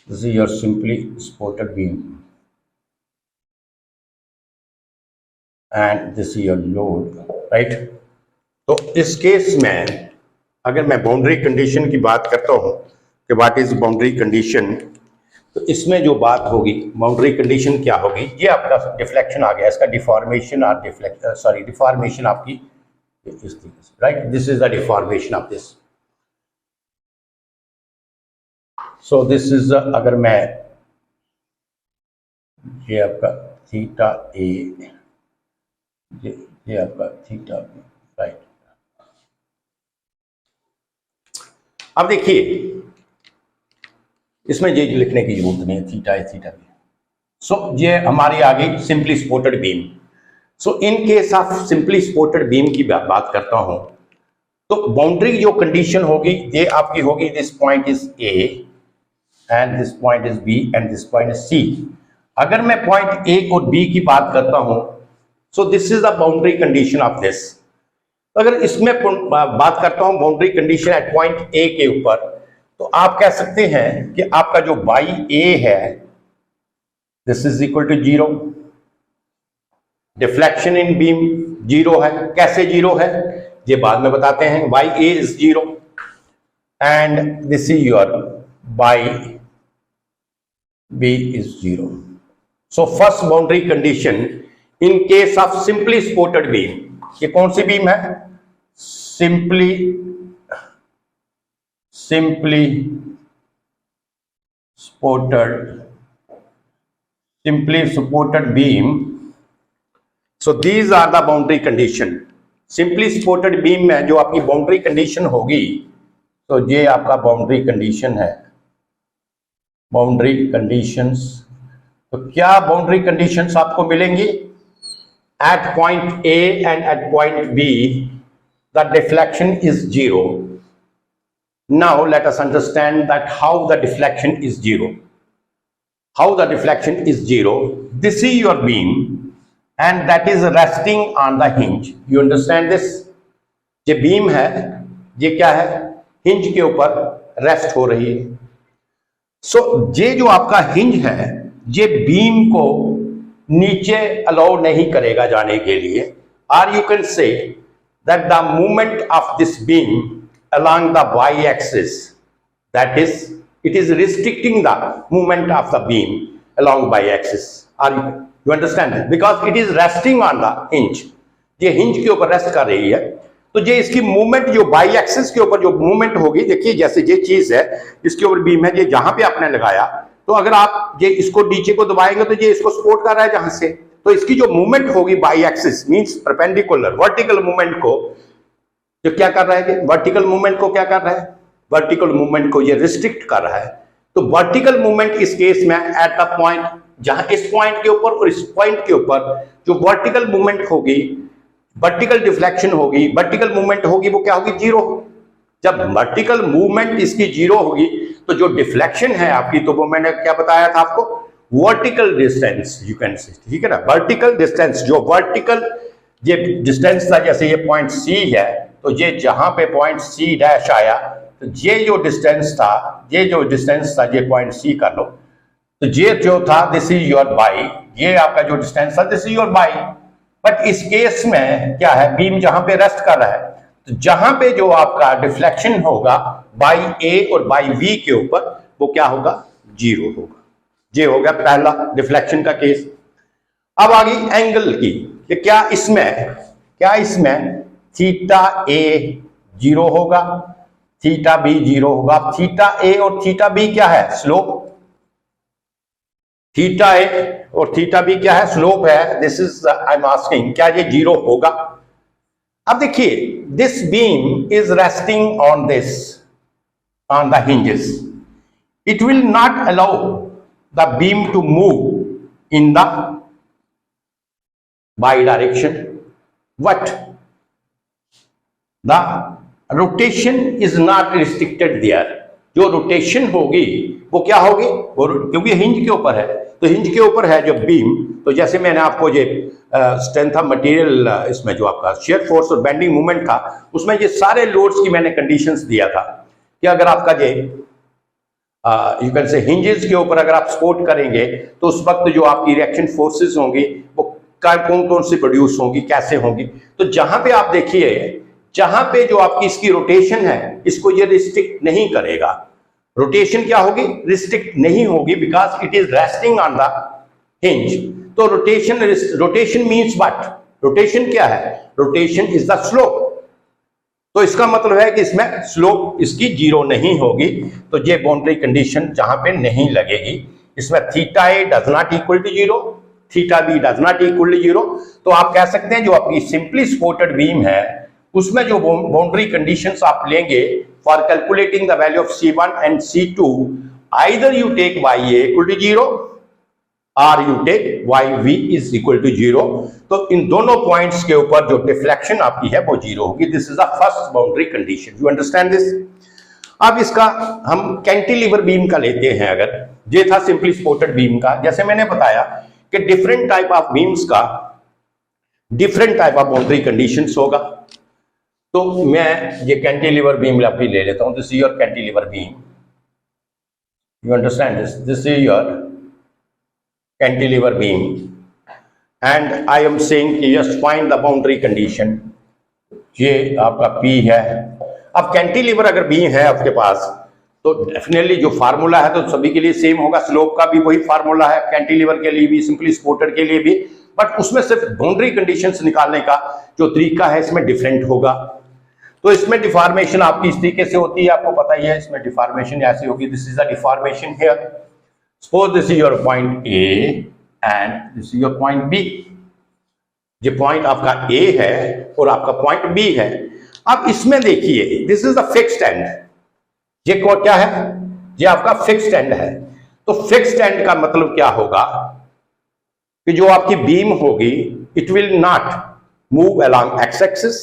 This is your simply supported beam, and this is your load, right. तो इस case में अगर मैं boundary condition की बात करता हूं कि व्हाट इज बाउंड्री कंडीशन, तो इसमें जो बात होगी बाउंड्री कंडीशन क्या होगी, ये आपका डिफ्लेक्शन आ गया, इसका डिफॉर्मेशन और डिफॉर्मेशन आपकी इस तरीके से, right, this is the deformation of this. So this is, अगर मैं ये आपका थीटा ए, ये आपका थीटा बी, राइट। अब देखिए इसमें ये लिखने की जरूरत नहीं है, थीटा ए थीटा बी। सो ये हमारी आ गई simply supported beam. So in case of simply supported beam की बात करता हूं, तो बाउंड्री जो कंडीशन होगी ये आपकी होगी, this point is A and this point is B and this point is C. अगर मैं पॉइंट ए और बी की बात करता हूं, सो this is the boundary condition of this. अगर इसमें बात करता हूं बाउंड्री कंडीशन एट पॉइंट ए के ऊपर, तो आप कह सकते हैं कि आपका जो बाई ए है this is equal to 0, deflection in beam 0 है। कैसे 0 है ये बाद में बताते हैं। Y A is 0 and this is your Y B is 0। So first boundary condition in case of simply supported beam, ये कौन सी बीम है, simply supported beam. So these are the boundary condition. Simply supported beam में जो आपकी boundary condition होगी, तो ये आपका बाउंड्री कंडीशन है, बाउंड्री कंडीशंस। तो क्या बाउंड्री कंडीशंस आपको मिलेंगी? At point A and at point B the deflection is 0. Now let us understand that how the deflection is 0. How the deflection is 0. This is your beam and that is resting on the hinge. You understand this? ये beam है, ये क्या है, hinge के ऊपर rest हो रही है। सो ये जो आपका हिंज है ये बीम को नीचे अलाउ नहीं करेगा जाने के लिए, और you can say that the movement of this beam along the y-axis, that is, it is restricting the movement of the beam along y-axis. Are you understand it? Because it is resting on the hinge. ये hinge के ऊपर rest कर रही है, तो ये इसकी movement जो y-axis के ऊपर जो मूवमेंट होगी, देखिए जैसे ये चीज है इसके ऊपर बीम है, ये जहां पे आपने लगाया, तो अगर आप ये इसको नीचे को दबाएंगे तो ये इसको सपोर्ट कर रहा है जहां से, तो इसकी जो मूवमेंट होगी y-axis means perpendicular vertical movement को जो क्या कर रहा है, वर्टिकल मूवमेंट को क्या कर रहा है, वर्टिकल मूवमेंट को ये रिस्ट्रिक्ट कर रहा है। तो वर्टिकल मूवमेंट इस केस में एट द पॉइंट, जहां इस पॉइंट के ऊपर और इस पॉइंट के ऊपर जो वर्टिकल मूवमेंट होगी, वर्टिकल डिफ्लेक्शन होगी, वर्टिकल मूवमेंट होगी, वो क्या होगी, 0। जब वर्टिकल मूवमेंट इसकी 0 होगी तो जो डिफ्लेक्शन है आपकी, तो वो मैंने क्या बताया था आपको, vertical distance you can say, ठीक है ना, वर्टिकल डिस्टेंस, जो वर्टिकल ये डिस्टेंस था, जैसे ये पॉइंट सी है, तो ये जहां पे पॉइंट सी डैश आया, तो ये जो डिस्टेंस था, ये पॉइंट सी कर लो, तो ये जो था दिस इज योर बाई, ये आपका जो डिस्टेंस था this is your by. But इस केस में क्या है, बीम जहां पे रेस्ट कर रहा है, तो जहां पे जो आपका डिफ्लेक्शन होगा बाई ए और बाई बी के ऊपर, वो क्या होगा, 0 होगा। ये हो गया पहला डिफ्लेक्शन का केस। अब आ गई एंगल की, कि क्या इसमें थीटा ए 0 होगा, थीटा बी 0 होगा। थीटा ए और थीटा बी क्या है, स्लोप। थीटा ए और थीटा बी क्या है, स्लोप है। This is I am asking, क्या ये 0 होगा? अब देखिए, this beam is resting on this, on the hinges. It will not allow the beam to move in the y direction. What? The rotation is not restricted there. जो rotation होगी वो क्या होगी, वो क्योंकि हिंज के ऊपर है, तो हिंज के ऊपर है जब बीम, तो जैसे मैंने आपको ये स्ट्रेंथ ऑफ मटेरियल, इसमें जो आपका शेयर फोर्स और बेंडिंग मूवमेंट था, उसमें ये सारे लोड्स की मैंने कंडीशंस दिया था कि अगर आपका ये यू कैन से हिंजेस के ऊपर अगर आप सपोर्ट करेंगे, तो उस वक्त जो आपकी रिएक्शन फोर्सेस होंगी वो कौन कौन सी प्रोड्यूस होंगी, कैसे होंगी। तो जहां पे आप देखिए, जहां पे जो आपकी इसकी रोटेशन है, इसको ये रिस्ट्रिक्ट नहीं करेगा। रोटेशन क्या होगी, रिस्ट्रिक्ट नहीं होगी, because it is resting on the hinge. तो रोटेशन मीन्स व्हाट, रोटेशन क्या है, रोटेशन इज द स्लोप। तो इसका मतलब है कि इसमें स्लोप इसकी जीरो नहीं होगी, तो ये बाउंड्री कंडीशन जहां पे नहीं लगेगी। इसमें theta A does not equal to zero, theta B does not equal to zero. तो आप कह सकते हैं जो आपकी सिंपली सपोर्टेड बीम है उसमें जो बाउंड्री कंडीशंस आप लेंगे for calculating the value of C1 and C2, either you take YA equal to zero और you take YV is equal to zero. तो इन दोनों पॉइंट्स के ऊपर जो डिफ्लेक्शन आपकी है वो जीरो होगी। This is the first boundary condition, you understand this. अब इसका हम कैंटिलीवर बीम का लेते हैं। अगर ये था सिंपली सपोर्टेड बीम का, जैसे मैंने बताया कि डिफरेंट टाइप ऑफ बीम्स का different type of boundary conditions होगा। तो मैं ये कैंटिलीवर बीम अभी ले लेता हूं। This is your cantilever beam, you understand this, this is your cantilever beam and I am saying कि just find the boundary condition. ये आपका P है। अब कैंटिलीवर अगर बीम है आपके पास तो डेफिनेटली जो फार्मूला है तो सभी के लिए सेम होगा, स्लोप का भी वही फार्मूला है, कैंटिलीवर के लिए भी, सिंपली सपोर्टेड के लिए भी, बट उसमें सिर्फ बाउंड्री कंडीशंस निकालने का जो तरीका है इसमें डिफरेंट होगा। तो इसमें डिफॉर्मेशन आपकी इस तरीके से होती है, आपको पता ही है। इसमें डिफॉर्मेशन ऐसी होगी, this is the deformation here. Suppose this is your point A and this is your point B। ये पॉइंट आपका A है और आपका पॉइंट B है। अब इसमें देखिए, this is the fixed and. ये क्या है, ये आपका फिक्स्ड एंड है। तो फिक्स्ड एंड का मतलब क्या होगा कि जो आपकी बीम होगी it will not move along X axis,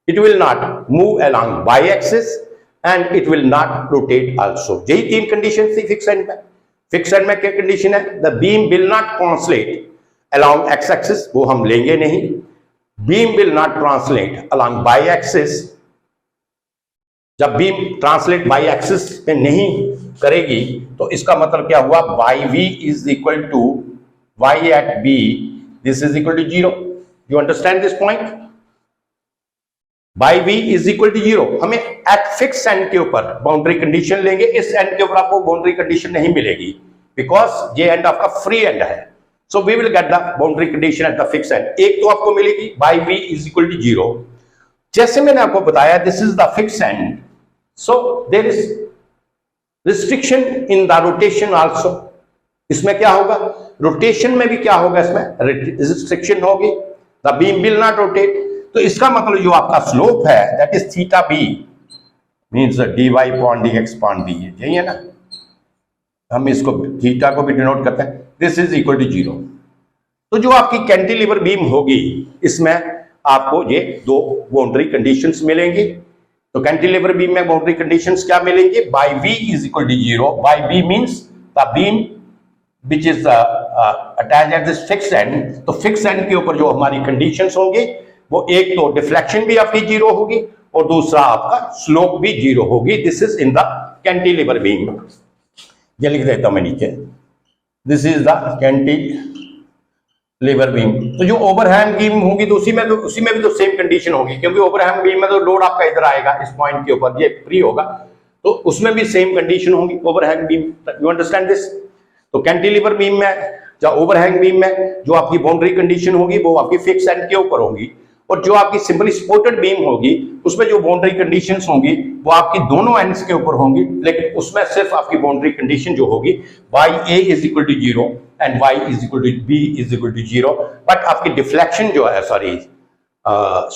it will not move along Y axis and it will not rotate also. यही तीन कंडीशन थी फिक्स्ड एंड में। फिक्स्ड एंड में क्या कंडीशन है, the beam will not translate along X axis, वो हम लेंगे नहीं। Beam will not translate along Y axis, जब बीम ट्रांसलेट वाई एक्सिस पे नहीं करेगी तो इसका मतलब क्या हुआ, why we is equal to Y at B, this is equal to zero. You understand this point, Y we is equal to zero. हमें एट फिक्स एंड के ऊपर बाउंड्री कंडीशन लेंगे, इस एंड के ऊपर आपको बाउंड्री कंडीशन नहीं मिलेगी बिकॉज ये एंड आपका फ्री एंड है। So we will get the boundary condition at the fix end. एक तो आपको मिलेगी by we is equal to zero. जैसे मैंने आपको बताया this is the fix end, so there is restriction in the rotation also. इसमें क्या होगा, रोटेशन में भी क्या होगा, इसमें रिस्ट्रिक्शन होगी, the beam will not rotate. तो इसका मतलब जो आपका स्लोप है that is theta B means dy upon dx upon dy, यही है ना। हम इसको थीटा को भी डिनोट करते हैं, this is equal to zero. तो जो आपकी कैंटिलीवर बीम होगी इसमें आपको ये दो बाउंड्री कंडीशंस मिलेंगी। तो कैंटिलीवर बीम में बाउंड्री कंडीशंस क्या मिलेंगे, by v is equal to zero. By v means the beam which is attach at this fix end. तो फिक्स एंड के ऊपर जो हमारी कंडीशंस होंगी वो एक तो डिफ्लेक्शन भी आपकी जीरो होगी और दूसरा आपका स्लोप भी जीरो होगी। This is in the cantilever beam. ये लिख देता हूं मैं नीचे, this is the cantilever beam. तो जो ओवरहैंग बीम होगी तो उसी में भी तो सेम कंडीशन होगी, क्योंकि ओवरहैंग बीम में तो लोड आपका इधर आएगा इस पॉइंट के ऊपर, ये फ्री होगा, तो उसमें भी सेम कंडीशन होगी overhang beam. You understand this. तो कैंटिलीवर बीम में या ओवरहैंग बीम में जो आपकी बाउंड्री कंडीशन होगी वो आपकी फिक्स एंड के ऊपर होगी, और जो आपकी सिंपली सपोर्टेड बीम होगी उसमें जो बाउंड्री कंडीशंस होंगी वो आपकी दोनों एंड्स के ऊपर होंगी, लेकिन उसमें सिर्फ आपकी बाउंड्री कंडीशन जो होगी YA is equal to zero and Y is equal to B is equal to zero. But आपकी डिफ्लेक्शन जो है, सॉरी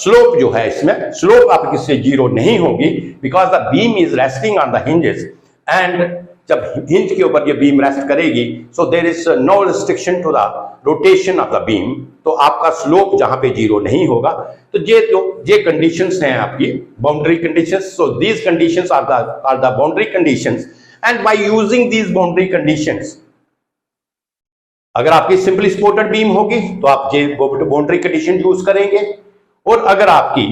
स्लोप जो है, इसमें स्लोप आपकी से जीरो नहीं होगी because the beam is resting on the hinges and जब हिंज के ऊपर ये बीम रेस्ट करेगी so there is no restriction to the rotation of the beam. तो आपका स्लोप जहां पे जीरो नहीं होगा। तो ये कंडीशंस हैं आपकी boundary conditions. So these conditions are the boundary conditions and by using these boundary conditions, अगर आपकी सिंपली सपोर्टेड बीम होगी तो आप ये बाउंड्री कंडीशन यूज करेंगे, और अगर आपकी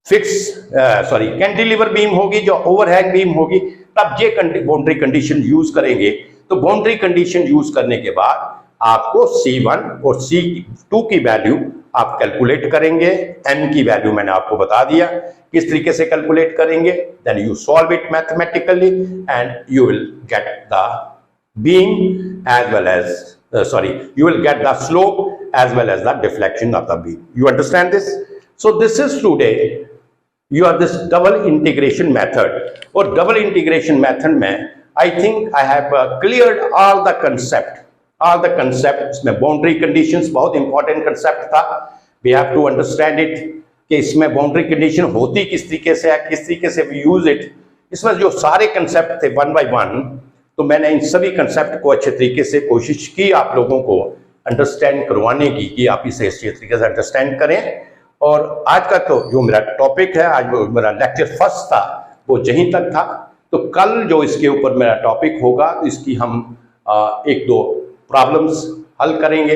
कैंटिलीवर बीम होगी जो ओवरहैंग बीम होगी तब ये बाउंड्री कंडीशन यूज करेंगे। तो बाउंड्री कंडीशन यूज करने के बाद आपको C1 और C2 की वैल्यू आप कैलकुलेट करेंगे, m की वैल्यू मैंने आपको बता दिया किस तरीके से कैलकुलेट करेंगे, then you solve it mathematically and you will get the beam as well as you will get the slope as well as the deflection of the beam. You understand this? So this is today you are this double integration method, और double integration method में I think I have cleared all the concept इसमें boundary conditions बहुत important concept था, we have to understand it कि इसमें boundary condition होती किस तरीके से है, किस तरीके से we use it, इसमें जो सारे concept थे one by one, तो मैंने इन सभी कंसेप्ट को अच्छे तरीके से कोशिश की आप लोगों को अंडरस्टैंड करवाने की कि आप इसे अच्छे तरीके से अंडरस्टैंड करें। और आज का तो जो मेरा टॉपिक है, आज मेरा लेक्चर फर्स्ट था वो यहीं तक था, तो कल जो इसके ऊपर मेरा टॉपिक होगा इसकी हम एक दो प्रॉब्लम्स हल करेंगे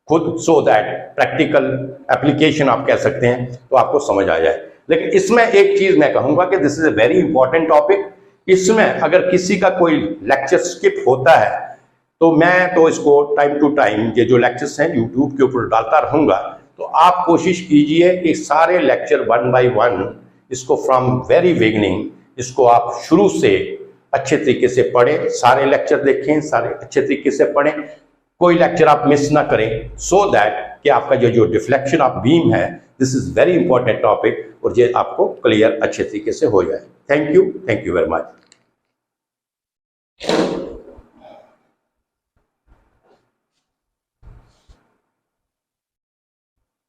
खुद, सो दैट प्रैक्टिकल एप्लीकेशन आप कह सकते हैं तो आपको समझ आ जाए। लेकिन इसमें एक चीज मैं कहूंगा कि this is a very important topic, इसमें अगर किसी का कोई लेक्चर स्किप होता है तो मैं तो इसको टाइम टू टाइम ये जो लेक्चर्स हैं यूट्यूब के ऊपर डालता रहूंगा, तो आप कोशिश कीजिए कि सारे लेक्चर वन बाय वन इसको फ्रॉम वेरी बिगिनिंग इसको आप शुरू से अच्छे तरीके से पढ़ें, सारे लेक्चर देखें, सारे अच्छे तरीके से पढ़ें, कोई लेक्चर आप मिस ना करें, सो दैट कि आपका जो डिफ्लेक्शन ऑफ बीम है this is very important topic और ये आपको क्लियर अच्छे तरीके से हो जाए। Thank you very much.